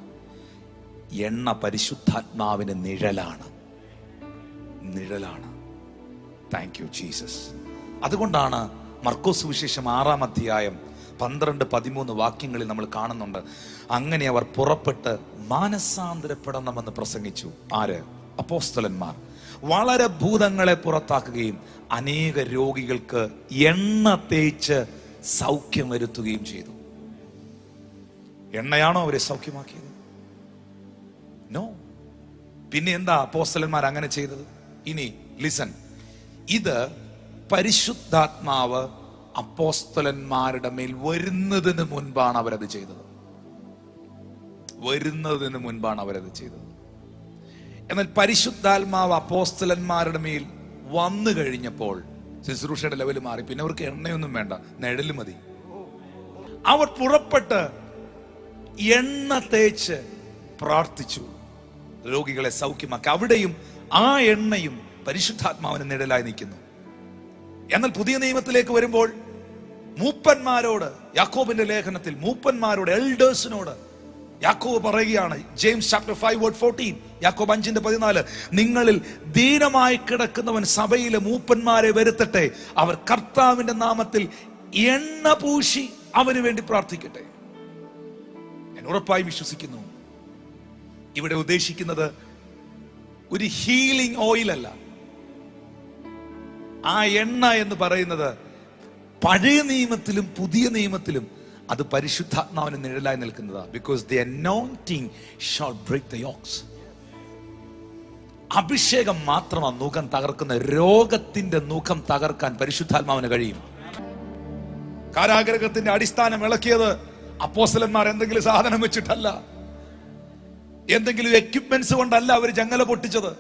എണ്ണ പരിശുദ്ധാത്മാവിന് നിഴലാണ്. Thank you Jesus. അതുകൊണ്ടാണ് മർക്കോസ് സുവിശേഷം 6-ാം അധ്യായം 12-13 വാക്യങ്ങളിൽ നമ്മൾ കാണുന്നുണ്ട്, അങ്ങനെ അവർ പുറപ്പെട്ട് മാനസാന്തരപ്പെടണമെന്ന് പ്രസംഗിച്ചു. ആര്? അപ്പോസ്തലന്മാർ. വളരെ ഭൂതങ്ങളെ പുറത്താക്കുകയും അനേക രോഗികൾക്ക് എണ്ണ തേച്ച് സൗഖ്യം വരുത്തുകയും ചെയ്തു. എണ്ണയാണോ അവരെ സൗഖ്യമാക്കിയത്? നോ. പിന്നെ എന്താ അപ്പോസ്തലന്മാർ അങ്ങനെ ചെയ്തത്? ഇനി ലിസൺ, ഇത് പരിശുദ്ധാത്മാവ് അപ്പോസ്തലന്മാരുടെ മേൽ വരുന്നതിന് മുൻപാണ് അവരത് ചെയ്തത്. എന്നാൽ പരിശുദ്ധാത്മാവ് അപ്പോസ്തലന്മാരുടെ മേൽ വന്നു കഴിഞ്ഞപ്പോൾ ശുശ്രൂഷയുടെ ലെവൽ മാറി. പിന്നെ അവർക്ക് എണ്ണയൊന്നും വേണ്ട, നിഴല് മതി. അവർ പുറപ്പെട്ട് എണ്ണ തേച്ച് പ്രാർത്ഥിച്ചു, രോഗികളെ സൗഖ്യമാക്കി. അവിടെയും ആ എണ്ണയും പരിശുദ്ധാത്മാവിന് നിഴലായി നിൽക്കുന്നു. എന്നാൽ പുതിയ നിയമത്തിലേക്ക് വരുമ്പോൾ മൂപ്പന്മാരോട്, യാക്കോബിന്റെ ലേഖനത്തിൽ മൂപ്പന്മാരോട്, എൽഡേഴ്സിനോട് യാക്കോബ് പറയുകയാണ്, ജെയിംസ് ചാപ്റ്റർ 5:14, യാക്കോബ് 5:14, നിങ്ങളിൽ ദീനമായി കിടക്കുന്നവൻ സഭയിലെ മൂപ്പന്മാരെ വരുത്തട്ടെ, അവർ കർത്താവിന്റെ നാമത്തിൽ എണ്ണ പൂശി അവന് വേണ്ടി പ്രാർത്ഥിക്കട്ടെ. ഞാൻ ഉറപ്പായി വിശ്വസിക്കുന്നു ഇവിടെ ഉദ്ദേശിക്കുന്നത് ഒരു ഹീലിംഗ് ഓയിൽ അല്ല. ആ എണ്ണ എന്ന് പറയുന്നത് പഴയ നിയമത്തിലും പുതിയ നിയമത്തിലും അത് പരിശുദ്ധാത്മാവിന് നിഴലായി നിൽക്കുന്നതാ. Because the anointing shall break the yokes. അഭിഷേകം മാത്രമാണ് നുകം തകർക്കുന്ന. രോഗത്തിന്റെ നുകം തകർക്കാൻ പരിശുദ്ധാത്മാവിന് കഴിയും. കാരാഗ്രഹത്തിന്റെ അടിസ്ഥാനം ഇളക്കിയത് അപ്പോസ്തലന്മാർ എന്തെങ്കിലും സാധനം വെച്ചിട്ടല്ല, എന്തെങ്കിലും എക്യുപ്മെന്റ്സ് കൊണ്ടല്ല അവർ ജങ്ങല പൊട്ടിച്ചത്,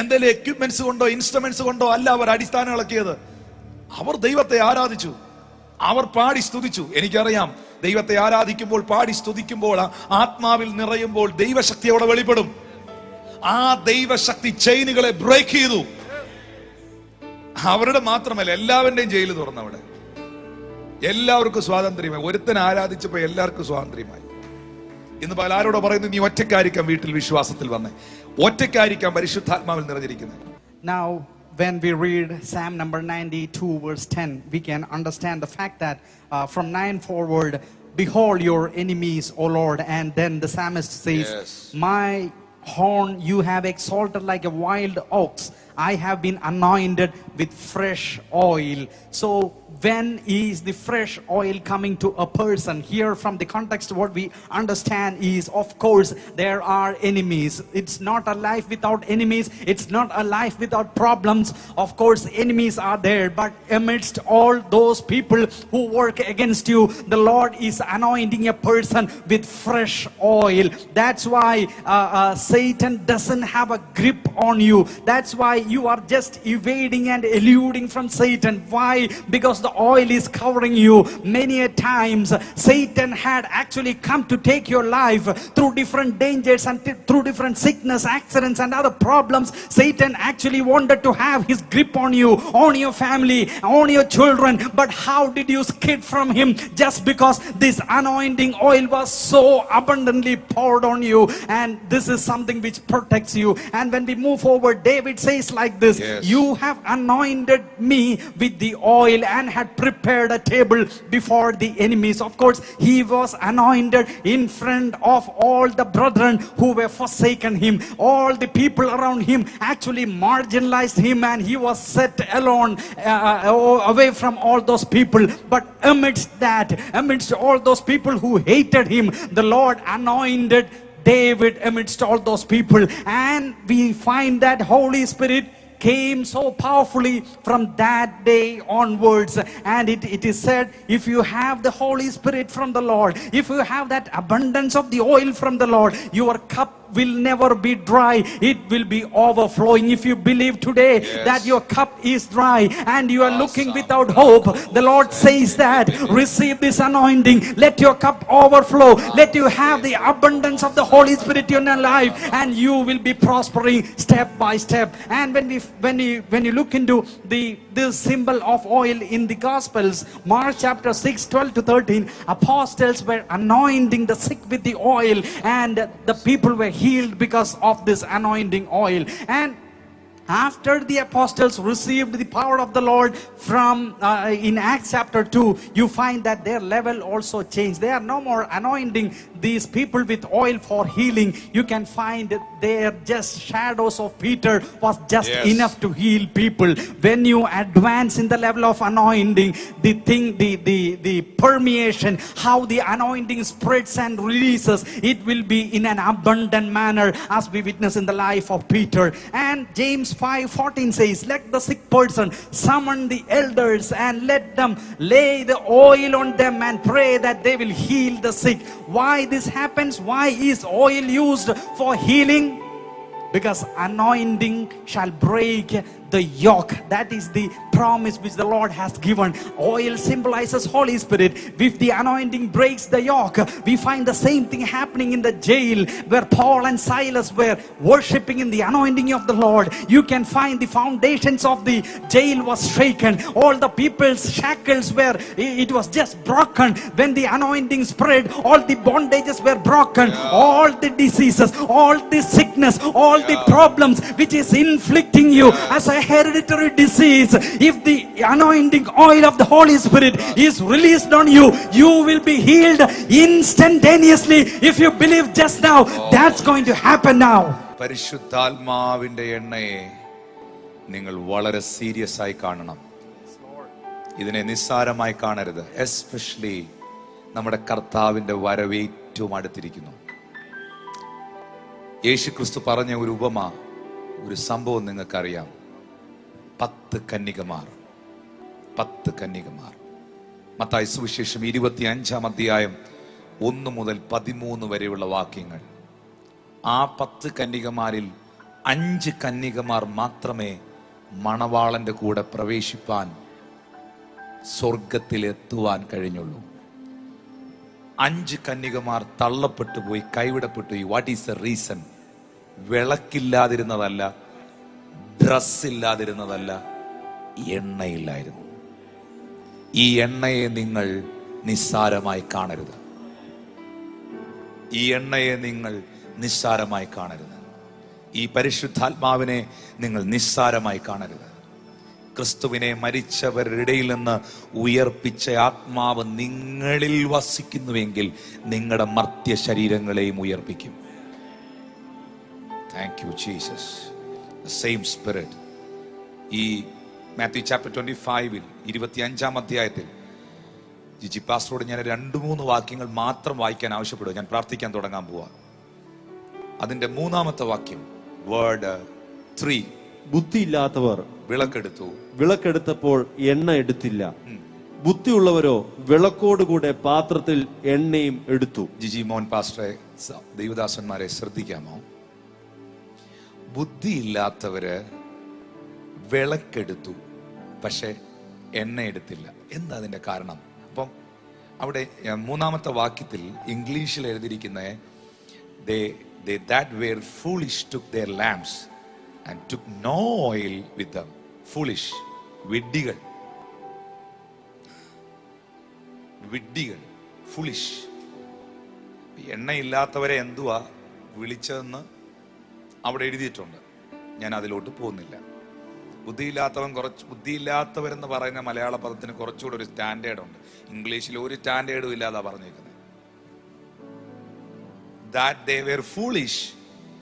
എന്തെങ്കിലും എക്യുപ്മെന്റ്സ് കൊണ്ടോ ഇൻസ്ട്രുമെന്റ്സ് കൊണ്ടോ അല്ല അവർ അടിസ്ഥാനം ഇളക്കിയത്. അവർ ദൈവത്തെ ആരാധിച്ചു, അവർ പാടി സ്തുതിച്ചു. എനിക്കറിയാം, ദൈവത്തെ ആരാധിക്കുമ്പോൾ, പാടി സ്തുതിക്കുമ്പോൾ, ആത്മാവിൽ നിറയുമ്പോൾ ദൈവശക്തി അവിടെ വെളിപ്പെടും. ആ ദൈവശക്തി ചെയിനുകളെ ബ്രേക്ക് ചെയ്തു. അവരുടെ മാത്രമല്ല, എല്ലാവരുടെയും ജയിൽ തുറന്നു. അവിടെ എല്ലാവർക്കും സ്വാതന്ത്ര്യമായി. ഒരുത്തൻ ആരാധിച്ചപ്പോ എല്ലാവർക്കും സ്വാതന്ത്ര്യമായി. ഇന്ന് പലരോടോ പറയുന്നു, നീ ഒറ്റക്കായിരിക്കാം വീട്ടിൽ വിശ്വാസത്തിൽ വന്നേ, ഒറ്റക്കായിരിക്കാം പരിശുദ്ധാത്മാവിൽ നിറഞ്ഞിരിക്കുന്നത്. Now, when we read Psalm number 92, verse 10, we can understand the fact that from 9 forward, behold your enemies, O Lord. And then the psalmist says, Yes. my horn you have exalted like a wild ox. I have been anointed with fresh oil. So when is the fresh oil coming to a person? Here from the context, what we understand is, of course, there are enemies. It's not a life without enemies. It's not a life without problems. Of course, enemies are there. But amidst all those people who work against you, the Lord is anointing a person with fresh oil. That's why Satan doesn't have a grip on you. That's why you are just evading and eluding from Satan. Why? Because the oil is covering you. Many a times Satan had actually come to take your life through different dangers and through different sickness, accidents and other problems. Satan actually wanted to have his grip on you, on your family, on your children. But how did you skid from him? Just because this anointing oil was so abundantly poured on you. And this is something which protects you. And when we move forward, David says like this, Yes. you have anointed me with the oil and had prepared a table before the enemies. Of course, he was anointed in front of all the brethren who were forsaken him. All the people around him actually marginalized him, and he was set alone, away from all those people. But amidst that, amidst all those people who hated him, the Lord anointed David amidst all those people. And we find that Holy Spirit came so powerfully from that day onwards. And it is said, if you have the Holy Spirit from the Lord, if you have that abundance of the oil from the Lord, your cup will never be dry. It will be overflowing. If you believe today Yes. that your cup is dry and you are looking without hope, the Lord says that receive this anointing. Let your cup overflow. Let you have the abundance of the Holy Spirit in your life, and you will be prospering step by step. And when you look into this symbol of oil in the Gospels, Mark chapter 6, 12 to 13, apostles were anointing the sick with the oil, and the people were healed because of this anointing oil. And after the apostles received the power of the Lord from in Acts chapter 2, you find that their level also changed. They are no more anointing these people with oil for healing. You can find they are just shadows of Peter was just Yes. enough to heal people. When you advance in the level of anointing, the permeation, how the anointing spreads and releases, it will be in an abundant manner, as we witness in the life of Peter. And James 5:14 says, let the sick person summon the elders and let them lay the oil on them and pray that they will heal the sick. Why this happens? Why is oil used for healing? Because anointing shall break the yoke. That is the promise which the Lord has given. Oil symbolizes Holy Spirit. If the anointing breaks the yoke, we find the same thing happening in the jail where Paul and Silas were worshiping in the anointing of the Lord. You can find the foundations of the jail was shaken. All the people's shackles were, it was just broken. When the anointing spread, all the bondages were broken. All the diseases, all the sickness, all the problems which is inflicting you as a hereditary disease, if the anointing oil of the Holy Spirit is released on you, you will be healed instantaneously. If you believe just now, that's going to happen now. പരിശുദ്ധാത്മാവിന്റെ എണ്ണയെ നിങ്ങൾ വളരെ serious ആയി കാണണം. ഇതിനെ നിസ്സാരമായി കാണരുത്. Especially നമ്മുടെ കർത്താവിന്റെ വരവ് ഏറ്റവും അടുത്തിരിക്കുന്നു. യേശുക്രിസ്തു പറഞ്ഞ ഒരു ഉപമ, ഒരു സംഭവം നിങ്ങൾക്കറിയാം. 10 കന്യകമാർ. മത്തായി സുവിശേഷം 25-ാം അധ്യായം 1 മുതൽ 13 വരെയുള്ള വാക്യങ്ങൾ. ആ 10 കന്യകമാരിൽ 5 കന്യകമാർ മാത്രമേ മണവാളന്റെ കൂടെ പ്രവേശിപ്പാൻ, സ്വർഗത്തിലെത്തുവാൻ കഴിഞ്ഞുള്ളൂ. 5 കന്യകമാർ തള്ളപ്പെട്ടു പോയി, കൈവിടപ്പെട്ടു പോയി. What is the reason? വിളക്കില്ലാതിരുന്നതല്ല, ഡ്രസ് ഇല്ലാതിരുന്നതല്ല, എണ്ണയില്ലായിരുന്നു. ഈ എണ്ണയെ നിങ്ങൾ നിസ്സാരമായി കാണരുത്. ഈ എണ്ണയെ നിങ്ങൾ നിസ്സാരമായി കാണരുത്. ഈ പരിശുദ്ധാത്മാവിനെ നിങ്ങൾ നിസ്സാരമായി കാണരുത്. ക്രിസ്തുവിനെ മരിച്ചവരുടെ ഇടയിൽ നിന്ന് ഉയർപ്പിച്ച ആത്മാവ് നിങ്ങളിൽ വസിക്കുന്നുവെങ്കിൽ നിങ്ങളുടെ മർത്യ ശരീരങ്ങളെയും ഉയർപ്പിക്കും. Thank you Jesus. Same spirit. ഈ മാത്യു ചാപ്റ്റർ 25 25 അധ്യായത്തിൽ ജിജി പാസ്റ്ററോട് ഞാൻ 2-3 വാക്യങ്ങൾ മാത്രം വായിക്കാൻ ആവശ്യപ്പെടുക. ഞാൻ പ്രാർത്ഥിക്കാൻ തുടങ്ങാൻ പോവാ. അതിന്റെ 3-ാമത്തെ വാക്യം, വേർഡ് 3. ബുദ്ധിയില്ലാത്തവർ വിളക്കെടുത്തപ്പോൾ എണ്ണ എടുത്തില്ല. ബുദ്ധിയുള്ളവരോ വിളക്കോടുകൂടെ പാത്രത്തിൽ എണ്ണയും എടുത്തു. ജിജി മോൻ പാസ്റ്ററെ, ദൈവദാസന്മാരെ ശ്രദ്ധിക്കാമോ? ബുദ്ധിയില്ലാത്തവര് വിളക്കെടുത്തു, പക്ഷെ എണ്ണ എടുത്തില്ല. എന്താ അതിന്റെ കാരണം? അപ്പം അവിടെ 3-ാമത്തെ വാക്യത്തിൽ ഇംഗ്ലീഷിൽ എഴുതിയിരിക്കുന്ന they that were foolish took their lamps and took no oil with them. Foolish, വിഡ്ഢികൾ, foolish. എണ്ണയില്ലാത്തവരെ എന്തുവാ വിളിച്ചതെന്ന് അവിടെ എഴുതിയിട്ടുണ്ട്. ഞാൻ അതിലോട്ട് പോകുന്നില്ല. ബുദ്ധിയില്ലാത്തവരെന്ന് പറയുന്ന മലയാള പദത്തിന് കുറച്ചുകൂടെ ഒരു സ്റ്റാൻഡേർഡ് ഉണ്ട്. ഇംഗ്ലീഷിൽ ഒരു സ്റ്റാൻഡേർഡും ഇല്ലാതാ പറഞ്ഞേക്കുന്നത്. That they were foolish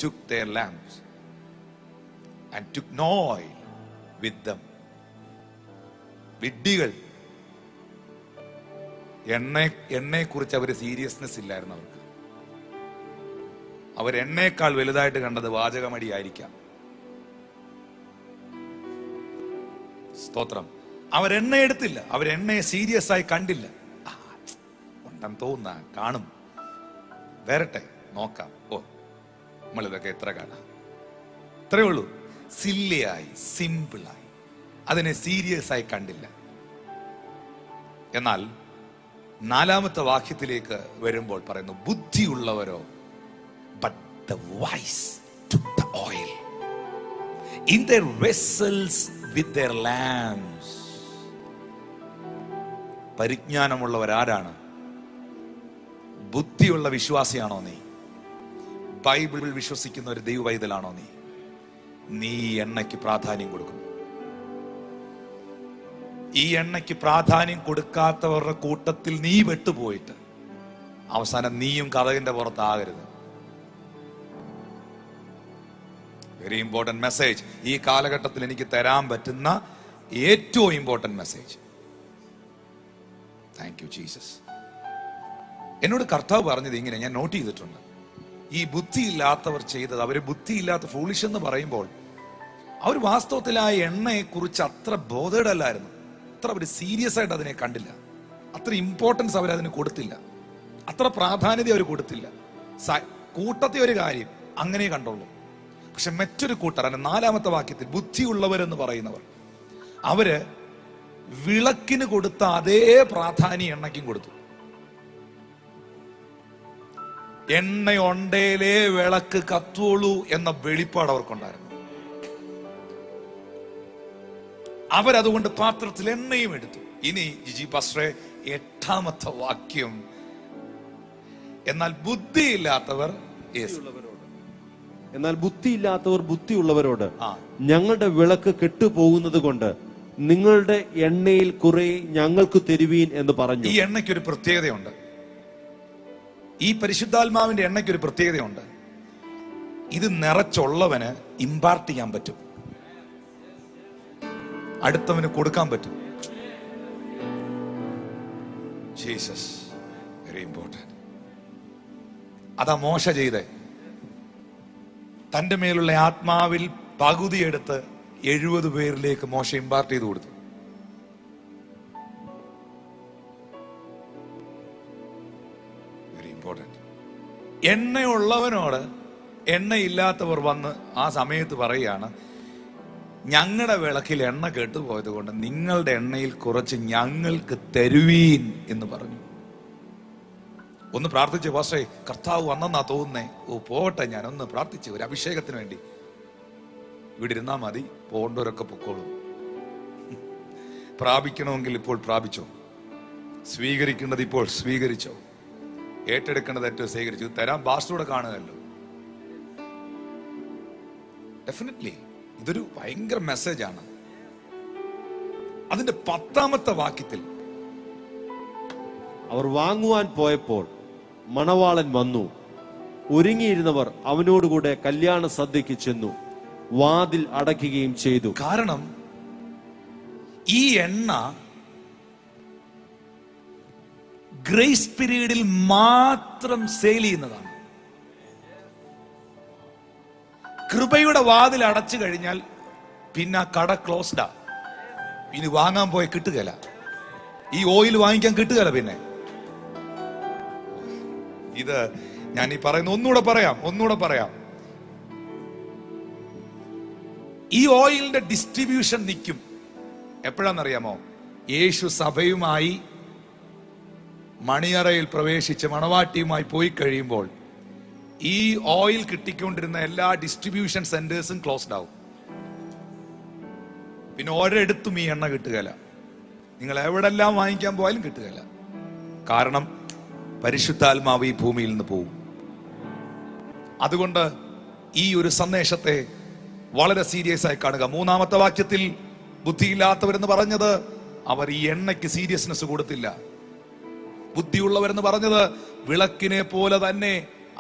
took their lamps and took no oil with them. വിഡ്ഢികൾ. എണ്ണയെ കുറിച്ച് അവര് സീരിയസ്നെസ് ഇല്ലായിരുന്നു. അവർ എണ്ണയേക്കാൾ വലുതായിട്ട് കണ്ടത് വാചകമടിയായിരിക്കാം. സ്തോത്രം. അവരെണ്ണ എടുത്തില്ല, അവരെണ്ണയെ സീരിയസ് ആയി കണ്ടില്ല. ഉണ്ടെന്ന് തോന്നുന്ന കാണും, വരട്ടെ നോക്കാം, ഓ നമ്മളിതൊക്കെ എത്ര കാണാം, ഇത്രയേ ഉള്ളൂ. സില്ലിയായി, സിമ്പിളായി, അതിനെ സീരിയസ് ആയി കണ്ടില്ല. എന്നാൽ 4-ാമത്തെ വാക്യത്തിലേക്ക് വരുമ്പോൾ പറയുന്നു, ബുദ്ധിയുള്ളവരോ but the wise took the oil in their vessels with their lamps. പരിജ്ഞാനമുള്ളവരാരാണ്? ബുദ്ധിയുള്ള വിശ്വാസിയാണോ നീ? ബൈബിൾ വിശ്വസിക്കുന്ന ഒരു ദൈവവൈതലാണോ നീ? നീ എണ്ണയ്ക്ക് പ്രാധാന്യം കൊടുക്കും. ഈ എണ്ണയ്ക്ക് പ്രാധാന്യം കൊടുക്കാത്തവരുടെ കൂട്ടത്തിൽ നീ വെട്ടുപോയിട്ട് അവസാനം നീയും കതകിന്റെ പുറത്താകരുത്. Very important message. ഈ കാലഘട്ടത്തിൽ എനിക്ക് തരാൻ പറ്റുന്ന ഏറ്റവും important message. Thank you Jesus. എന്നോട് കർത്താവ് പറഞ്ഞത് ഇങ്ങനെ, ഞാൻ നോട്ട് ചെയ്തിട്ടുണ്ട്. ഈ ബുദ്ധിയില്ലാത്തവർ ചെയ്തത്, അവര് ബുദ്ധിയില്ലാത്ത ഫൂളിഷ് എന്ന് പറയുമ്പോൾ അവർ വാസ്തവത്തിൽ ആ എണ്ണയെ കുറിച്ച് അത്ര ബോധേഡ് അല്ലായിരുന്നു. അത്ര അവർ സീരിയസ് ആയിട്ട് അതിനെ കണ്ടില്ല. അത്ര ഇമ്പോർട്ടൻസ് അവരതിന് കൊടുത്തില്ല. അത്ര പ്രാധാന്യത അവർ കൊടുത്തില്ല. കൂട്ടത്തെ ഒരു കാര്യം അങ്ങനെ കണ്ടുള്ളൂ. പക്ഷെ മറ്റൊരു കൂട്ടർ, 4-ാമത്തെ വാക്യത്തിൽ ബുദ്ധിയുള്ളവരെന്ന് പറയുന്നവർ, അവര് വിളക്കിന് കൊടുത്ത അതേ പ്രാധാന്യം എണ്ണയ്ക്കും കൊടുത്തു. എണ്ണയുണ്ടേലേ വിളക്ക് കത്തുള്ളൂ എന്ന വെളിപ്പാട് അവർക്കുണ്ടായിരുന്നു. അവരതുകൊണ്ട് പാത്രത്തിൽ എണ്ണയും എടുത്തു. ഇനി ജിജി പാസ്റ്ററെ 8-ാമത്തെ വാക്യം, എന്നാൽ ബുദ്ധിയില്ലാത്തവർ ബുദ്ധിയുള്ളവരോട് ഞങ്ങളുടെ വിളക്ക് കെട്ടുപോകുന്നത് കൊണ്ട് നിങ്ങളുടെ എണ്ണയിൽ കുറെ ഞങ്ങൾക്ക് തരുവീൻ എന്ന് പറഞ്ഞു. ഈ എണ്ണയ്ക്കൊരു പ്രത്യേകതയുണ്ട്. ഈ പരിശുദ്ധാത്മാവിന്റെ എണ്ണയ്ക്കൊരു പ്രത്യേകതയുണ്ട്. ഇത് നിറച്ചുള്ളവന് ഇമ്പാർട്ട് ചെയ്യാൻ പറ്റും, അടുത്തവന് കൊടുക്കാൻ പറ്റും. Jesus, very important. അതാ മോശ ചെയ്തേ. തന്റെ മേലുള്ള ആത്മാവിൽ പകുതി എടുത്ത് 70 പേരിലേക്ക് മോശ ഇമ്പാർട്ട് ചെയ്ത് കൊടുത്തു. Very important. എണ്ണയുള്ളവനോട് എണ്ണയില്ലാത്തവർ വന്ന് ആ സമയത്ത് പറയുകയാണ്, ഞങ്ങളുടെ വിളക്കിൽ എണ്ണ കെട്ടുപോയത് കൊണ്ട് നിങ്ങളുടെ എണ്ണയിൽ കുറച്ച് ഞങ്ങൾക്ക് തരുവീൻ എന്ന് പറഞ്ഞു. ഒന്ന് പ്രാർത്ഥിച്ചു, പക്ഷേ കർത്താവ് വന്നെന്നാ തോന്നുന്നേ. ഓ പോട്ടെ, ഞാനൊന്ന് പ്രാർത്ഥിച്ചു, ഒരു അഭിഷേകത്തിന് വേണ്ടി. ഇവിടെ ഇരുന്നാ മതി, പോകേണ്ടവരൊക്കെ പൊക്കോളും. പ്രാപിക്കണമെങ്കിൽ ഇപ്പോൾ പ്രാപിച്ചോ, സ്വീകരിക്കേണ്ടത് ഇപ്പോൾ സ്വീകരിച്ചോ, ഏറ്റെടുക്കേണ്ടത് ഏറ്റവും സ്വീകരിച്ചു. തരാൻ ബാസ്റ്റൂടെ കാണുകയല്ലോ. ഡെഫിനറ്റ്ലി ഇതൊരു ഭയങ്കര മെസ്സേജാണ്. അതിന്റെ 10ാമത്തെ വാക്യത്തിൽ അവർ വാങ്ങുവാൻ പോയപ്പോൾ മണവാളൻ വന്നു. ഒരുങ്ങിയിരുന്നവർ അവനോടുകൂടെ കല്യാണ സദ്യക്ക് ചെന്നു, വാതിൽ അടയ്ക്കുകയും ചെയ്തു. കാരണം ഈ എണ്ണ ഗ്രേസ് പീരീഡിൽ മാത്രം സെയിൽ ചെയ്യുന്നതാണ്. കൃപയുടെ വാതിൽ അടച്ചു കഴിഞ്ഞാൽ പിന്നെ ആ കട ക്ലോസ്ഡാ. ഇനി വാങ്ങാൻ പോയ കിട്ടുകയില്ല, ഈ ഓയിൽ വാങ്ങിക്കാൻ കിട്ടുകയില്ല. പിന്നെ ഇത് ഞാൻ ഈ പറയുന്ന ഒന്നുകൂടെ പറയാം. ഈ ഓയിലിന്റെ ഡിസ്ട്രിബ്യൂഷൻ നിൽക്കും എപ്പോഴാണെന്നറിയാമോ? യേശു സഭയുമായി മണിയറയിൽ പ്രവേശിച്ച് മണവാട്ടിയുമായി പോയി കഴിയുമ്പോൾ ഈ ഓയിൽ കിട്ടിക്കൊണ്ടിരുന്ന എല്ലാ ഡിസ്ട്രിബ്യൂഷൻ സെന്റേഴ്സും ക്ലോസ്ഡ് ആവും. പിന്നെ ഒരിടത്തും ഈ എണ്ണ കിട്ടുകയില്ല. നിങ്ങൾ എവിടെല്ലാം വാങ്ങിക്കാൻ പോയാലും കിട്ടുകയില്ല. കാരണം പരിശുദ്ധാത്മാവ് ഈ ഭൂമിയിൽ നിന്ന് പോവും. അതുകൊണ്ട് ഈ ഒരു സന്ദേശത്തെ വളരെ സീരിയസ് ആയി കാണുക. 3ാമത്തെ വാക്യത്തിൽ ബുദ്ധിയില്ലാത്തവരെന്ന് പറഞ്ഞത് അവർ ഈ എണ്ണയ്ക്ക് സീരിയസ്നെസ് കൊടുത്തില്ല. ബുദ്ധിയുള്ളവരെന്ന് പറഞ്ഞത് വിളക്കിനെ പോലെ തന്നെ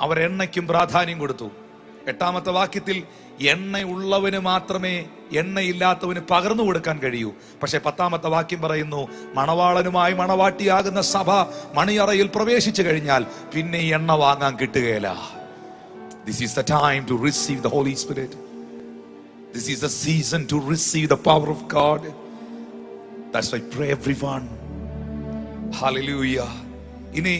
അവർ എണ്ണയ്ക്കും പ്രാധാന്യം കൊടുത്തു. 8ാമത്തെ വാക്യത്തിൽ എണ്ണയുള്ളവന് മാത്രമേ എണ്ണയില്ലാത്തവന് പകർന്നു കൊടുക്കാൻ കഴിയൂ. പക്ഷെ 10ാമത്തെ വാക്യം പറയുന്നു, മണവാളനുമായി മണവാട്ടിയാകുന്ന സഭ മണിയറയിൽ പ്രവേശിച്ചു കഴിഞ്ഞാൽ പിന്നെ ഈ എണ്ണ വാങ്ങാൻ കിട്ടുകയില്ല. This is the time to receive the Holy Spirit. This is the season to receive the power of God. That's why I pray everyone. Hallelujah. ഇനി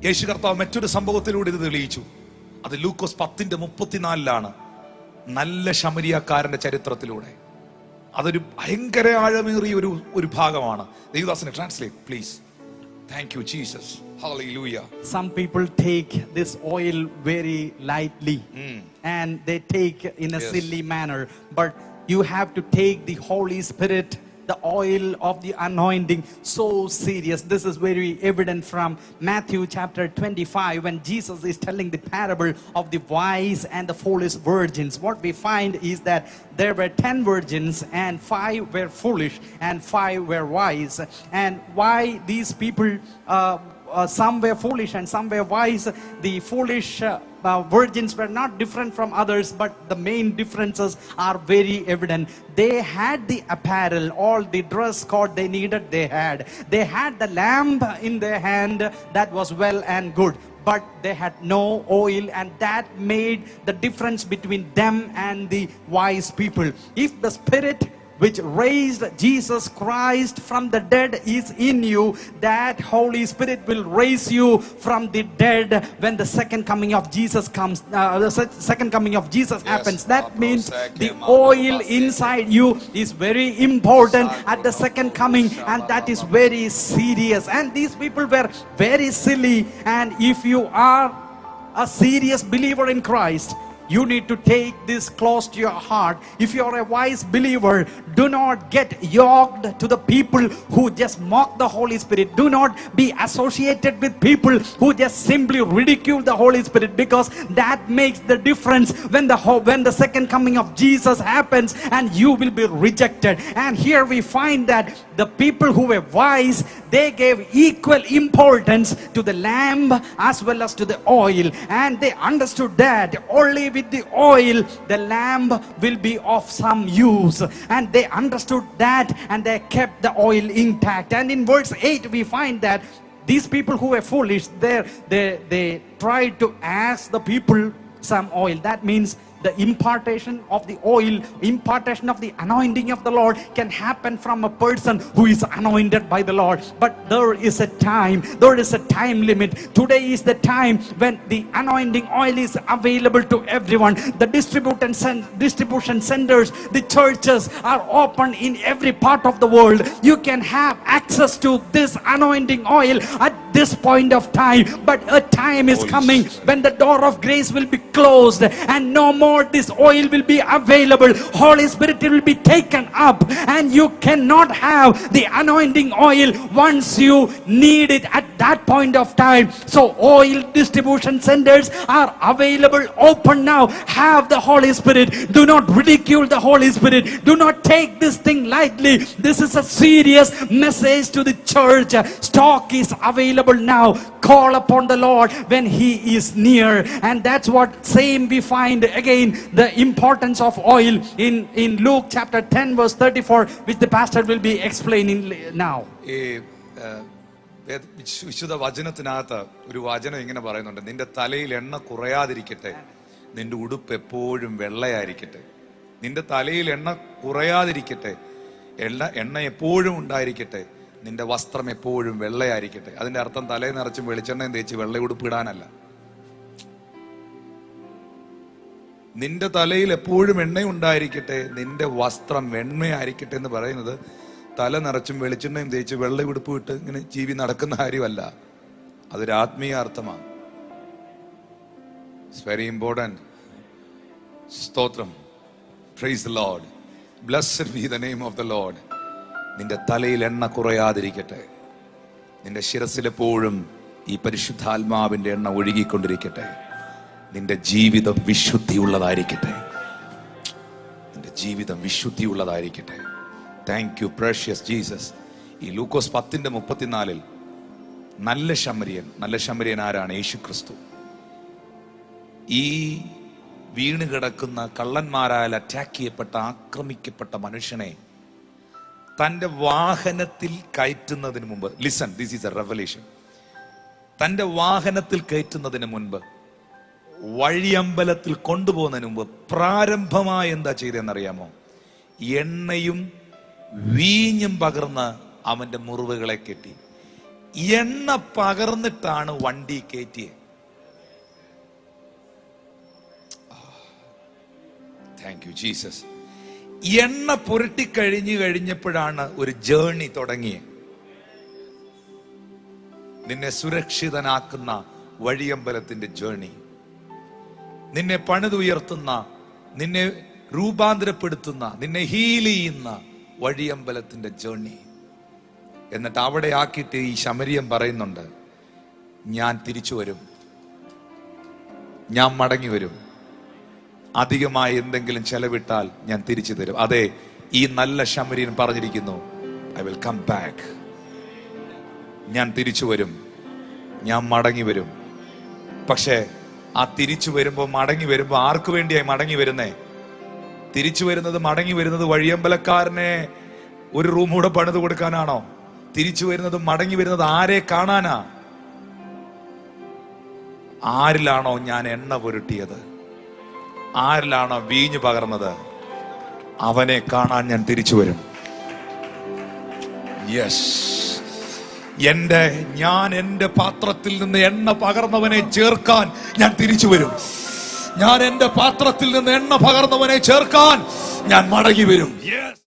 യേശു കർത്താവ് മറ്റൊരു സംഭവത്തിലൂടെ ഇത് തെളിയിച്ചു. അത് ലൂക്കോസ് 10:34 നല്ല ശമരിയക്കാരന്റെ ചരിത്രത്തിലൂടെ. അതൊരു ഭയങ്കര ആഴമേറിയ ഒരു ഭാഗമാണ്. ദേവദാസനെ translate please. Thank you Jesus. Hallelujah. Some people take this oil very lightly and they take in a silly manner, but you have to take the Holy Spirit, the oil of the anointing, so serious. This is very evident from Matthew chapter 25 when Jesus is telling the parable of the wise and the foolish virgins. What we find is that there were 10 virgins and 5 were foolish and 5 were wise. And why these people some were foolish and some were wise? The foolish virgins were not different from others, but the main differences are very evident. They had the apparel, all the dress code they needed, they had. They had the lamp in their hand, that was well and good. But they had no oil, and that made the difference between them and the wise people. If the Spirit which raised Jesus Christ from the dead is in you, that Holy Spirit will raise you from the dead when the second coming of Jesus comes. The second coming of Jesus happens. That means the oil inside you is very important at the second coming, and that is very serious. And these people were very silly. And if you are a serious believer in Christ, you need to take this close to your heart. If you are a wise believer, do not get yoked to the people who just mock the Holy Spirit. Do not be associated with people who just simply ridicule the Holy Spirit, because that makes the difference when the second coming of Jesus happens and you will be rejected. And here we find that the people who were wise, they gave equal importance to the lamb as well as to the oil, and they understood that only with the oil the lamb will be of some use, and they understood that and they kept the oil intact. And in verse 8 we find that these people who were foolish, they tried to ask the people some oil. That means the impartation of the oil, impartation of the anointing of the Lord can happen from a person who is anointed by the Lord. But there is a time limit. Today is the time when the anointing oil is available to everyone. The distribution centers, the churches are open in every part of the world. You can have access to this anointing oil at this this point of time, but a time is coming when the door of grace will be closed and no more this oil will be available. Holy Spirit will be taken up and you cannot have the anointing oil once you need it at that point of time. So oil distribution centers are available, open now. Have the Holy Spirit. Do not ridicule the Holy Spirit. Do not take this thing lightly. This is a serious message to the church. Stock is available now. Call upon the Lord when he is near. And that's what same we find again the importance of oil in Luke chapter 10 verse 34, which the pastor will be explaining now. ഈ വിശുദ്ധ വചനത്തിനകത്ത് ഒരു വചനം ഇങ്ങനെ പറയുന്നുണ്ട്, നിന്റെ തലയിൽ എണ്ണ കുറയാതിരിക്കട്ടെ, നിന്റെ ഉടുപ്പ് എപ്പോഴും വെള്ളയായിരിക്കട്ടെ. നിന്റെ തലയിൽ എണ്ണ കുറയാതിരിക്കട്ടെ, എണ്ണ എപ്പോഴും ഉണ്ടായിരിക്കട്ടെ, നിന്റെ വസ്ത്രം എപ്പോഴും വെള്ളയായിരിക്കട്ടെ. അതിന്റെ അർത്ഥം തലയിൽ നിറച്ചും വെളിച്ചെണ്ണയും തേച്ച് വെള്ള ഉടുപ്പ് ഇടാനല്ല. നിന്റെ തലയിൽ എപ്പോഴും എണ്ണയുണ്ടായിരിക്കട്ടെ, നിന്റെ വസ്ത്രം വെണ്മയായിരിക്കട്ടെ എന്ന് പറയുന്നത് തല നിറച്ചും വെളിച്ചെണ്ണയും തേച്ച് വെള്ള ഉടുപ്പ് ഇട്ട് ഇങ്ങനെ ജീവി നടക്കുന്ന കാര്യമല്ല. അതൊരു ആത്മീയ അർത്ഥമാണ്. It's very important. സ്തോത്രം. Praise the lord. Blessed be the name of the lord. നിന്റെ തലയിൽ എണ്ണ കുറയാതിരിക്കട്ടെ, നിന്റെ ശിരസിലെപ്പോഴും ഈ പരിശുദ്ധാത്മാവിന്റെ എണ്ണ ഒഴുകിക്കൊണ്ടിരിക്കട്ടെ. നിന്റെ ജീവിതം വിശുദ്ധിയുള്ളതായിരിക്കട്ടെ. നിന്റെ ജീവിതം വിശുദ്ധിയുള്ളതായിരിക്കട്ടെ. Thank you precious Jesus. ഈ ലൂക്കോസ് 10:34 നല്ല ശമരിയൻ ആരാണ്? യേശു ക്രിസ്തു. ഈ വീണ് കിടക്കുന്ന കള്ളന്മാരാൽ അറ്റാക്ക് ചെയ്യപ്പെട്ട ആക്രമിക്കപ്പെട്ട മനുഷ്യനെ തന്റെ വാഹനത്തിൽ കയറ്റുന്നതിന് മുമ്പ്, listen, this is A revelation. തന്റെ വാഹനത്തിൽ കയറ്റുന്നതിന് മുൻപ്, വഴിയമ്പലത്തിൽ കൊണ്ടുപോകുന്നതിന് മുമ്പ് പ്രാരംഭമായി എന്താ ചെയ്തതെന്നറിയാമോ? എണ്ണയും വീഞ്ഞും പകർന്ന് അവന്റെ മുറിവുകളെ കെട്ടി. എണ്ണ പകർന്നിട്ടാണ് വണ്ടി കയറ്റിയത്. Thank you Jesus. എണ്ണ പുരട്ടി കഴിഞ്ഞപ്പോഴാണ് ഒരു ജേർണി തുടങ്ങിയത്. നിന്നെ സുരക്ഷിതനാക്കുന്ന വഴിയമ്പലത്തിന്റെ ജേർണി, നിന്നെ പണിതുയർത്തുന്ന, നിന്നെ രൂപാന്തരപ്പെടുത്തുന്ന, നിന്നെ ഹീൽ ചെയ്യുന്ന വഴിയമ്പലത്തിന്റെ ജേർണി. എന്നിട്ട് അവിടെ ആക്കിയിട്ട് ഈ ശമരിയൻ പറയുന്നുണ്ട്, ഞാൻ തിരിച്ചു വരും, ഞാൻ മടങ്ങി വരും, അധികമായി എന്തെങ്കിലും ചെലവിട്ടാൽ ഞാൻ തിരിച്ചു തരും. അതെ, ഈ നല്ല ശമരിയൻ പറഞ്ഞിരിക്കുന്നു, ഐ വിൽ കം ബാക്ക്. ഞാൻ തിരിച്ചു വരും, ഞാൻ മടങ്ങി വരും. പക്ഷേ ആ തിരിച്ചു വരുമ്പോ, മടങ്ങി വരുമ്പോ ആർക്കു വേണ്ടിയായി മടങ്ങി വരുന്നേ? തിരിച്ചു വരുന്നത്, മടങ്ങി വരുന്നത് വഴിയമ്പലക്കാരനെ ഒരു റൂം കൂടെ പണിത് കൊടുക്കാനാണോ? തിരിച്ചു വരുന്നത്, മടങ്ങി വരുന്നത് ആരെ കാണാനാ? ആരിലാണോ ഞാൻ എണ്ണ പുരട്ടിയത്, ആരിലാണോ വീഞ്ഞു പകർന്നത്, അവനെ കാണാൻ ഞാൻ തിരിച്ചു വരും. യെസ്, ഞാൻ എന്റെ പാത്രത്തിൽ നിന്ന് എണ്ണ പകർന്നവനെ ചേർക്കാൻ ഞാൻ തിരിച്ചു വരും. ഞാൻ എന്റെ പാത്രത്തിൽ നിന്ന് എണ്ണ പകർന്നവനെ ചേർക്കാൻ ഞാൻ മടങ്ങി വരും. യെസ്.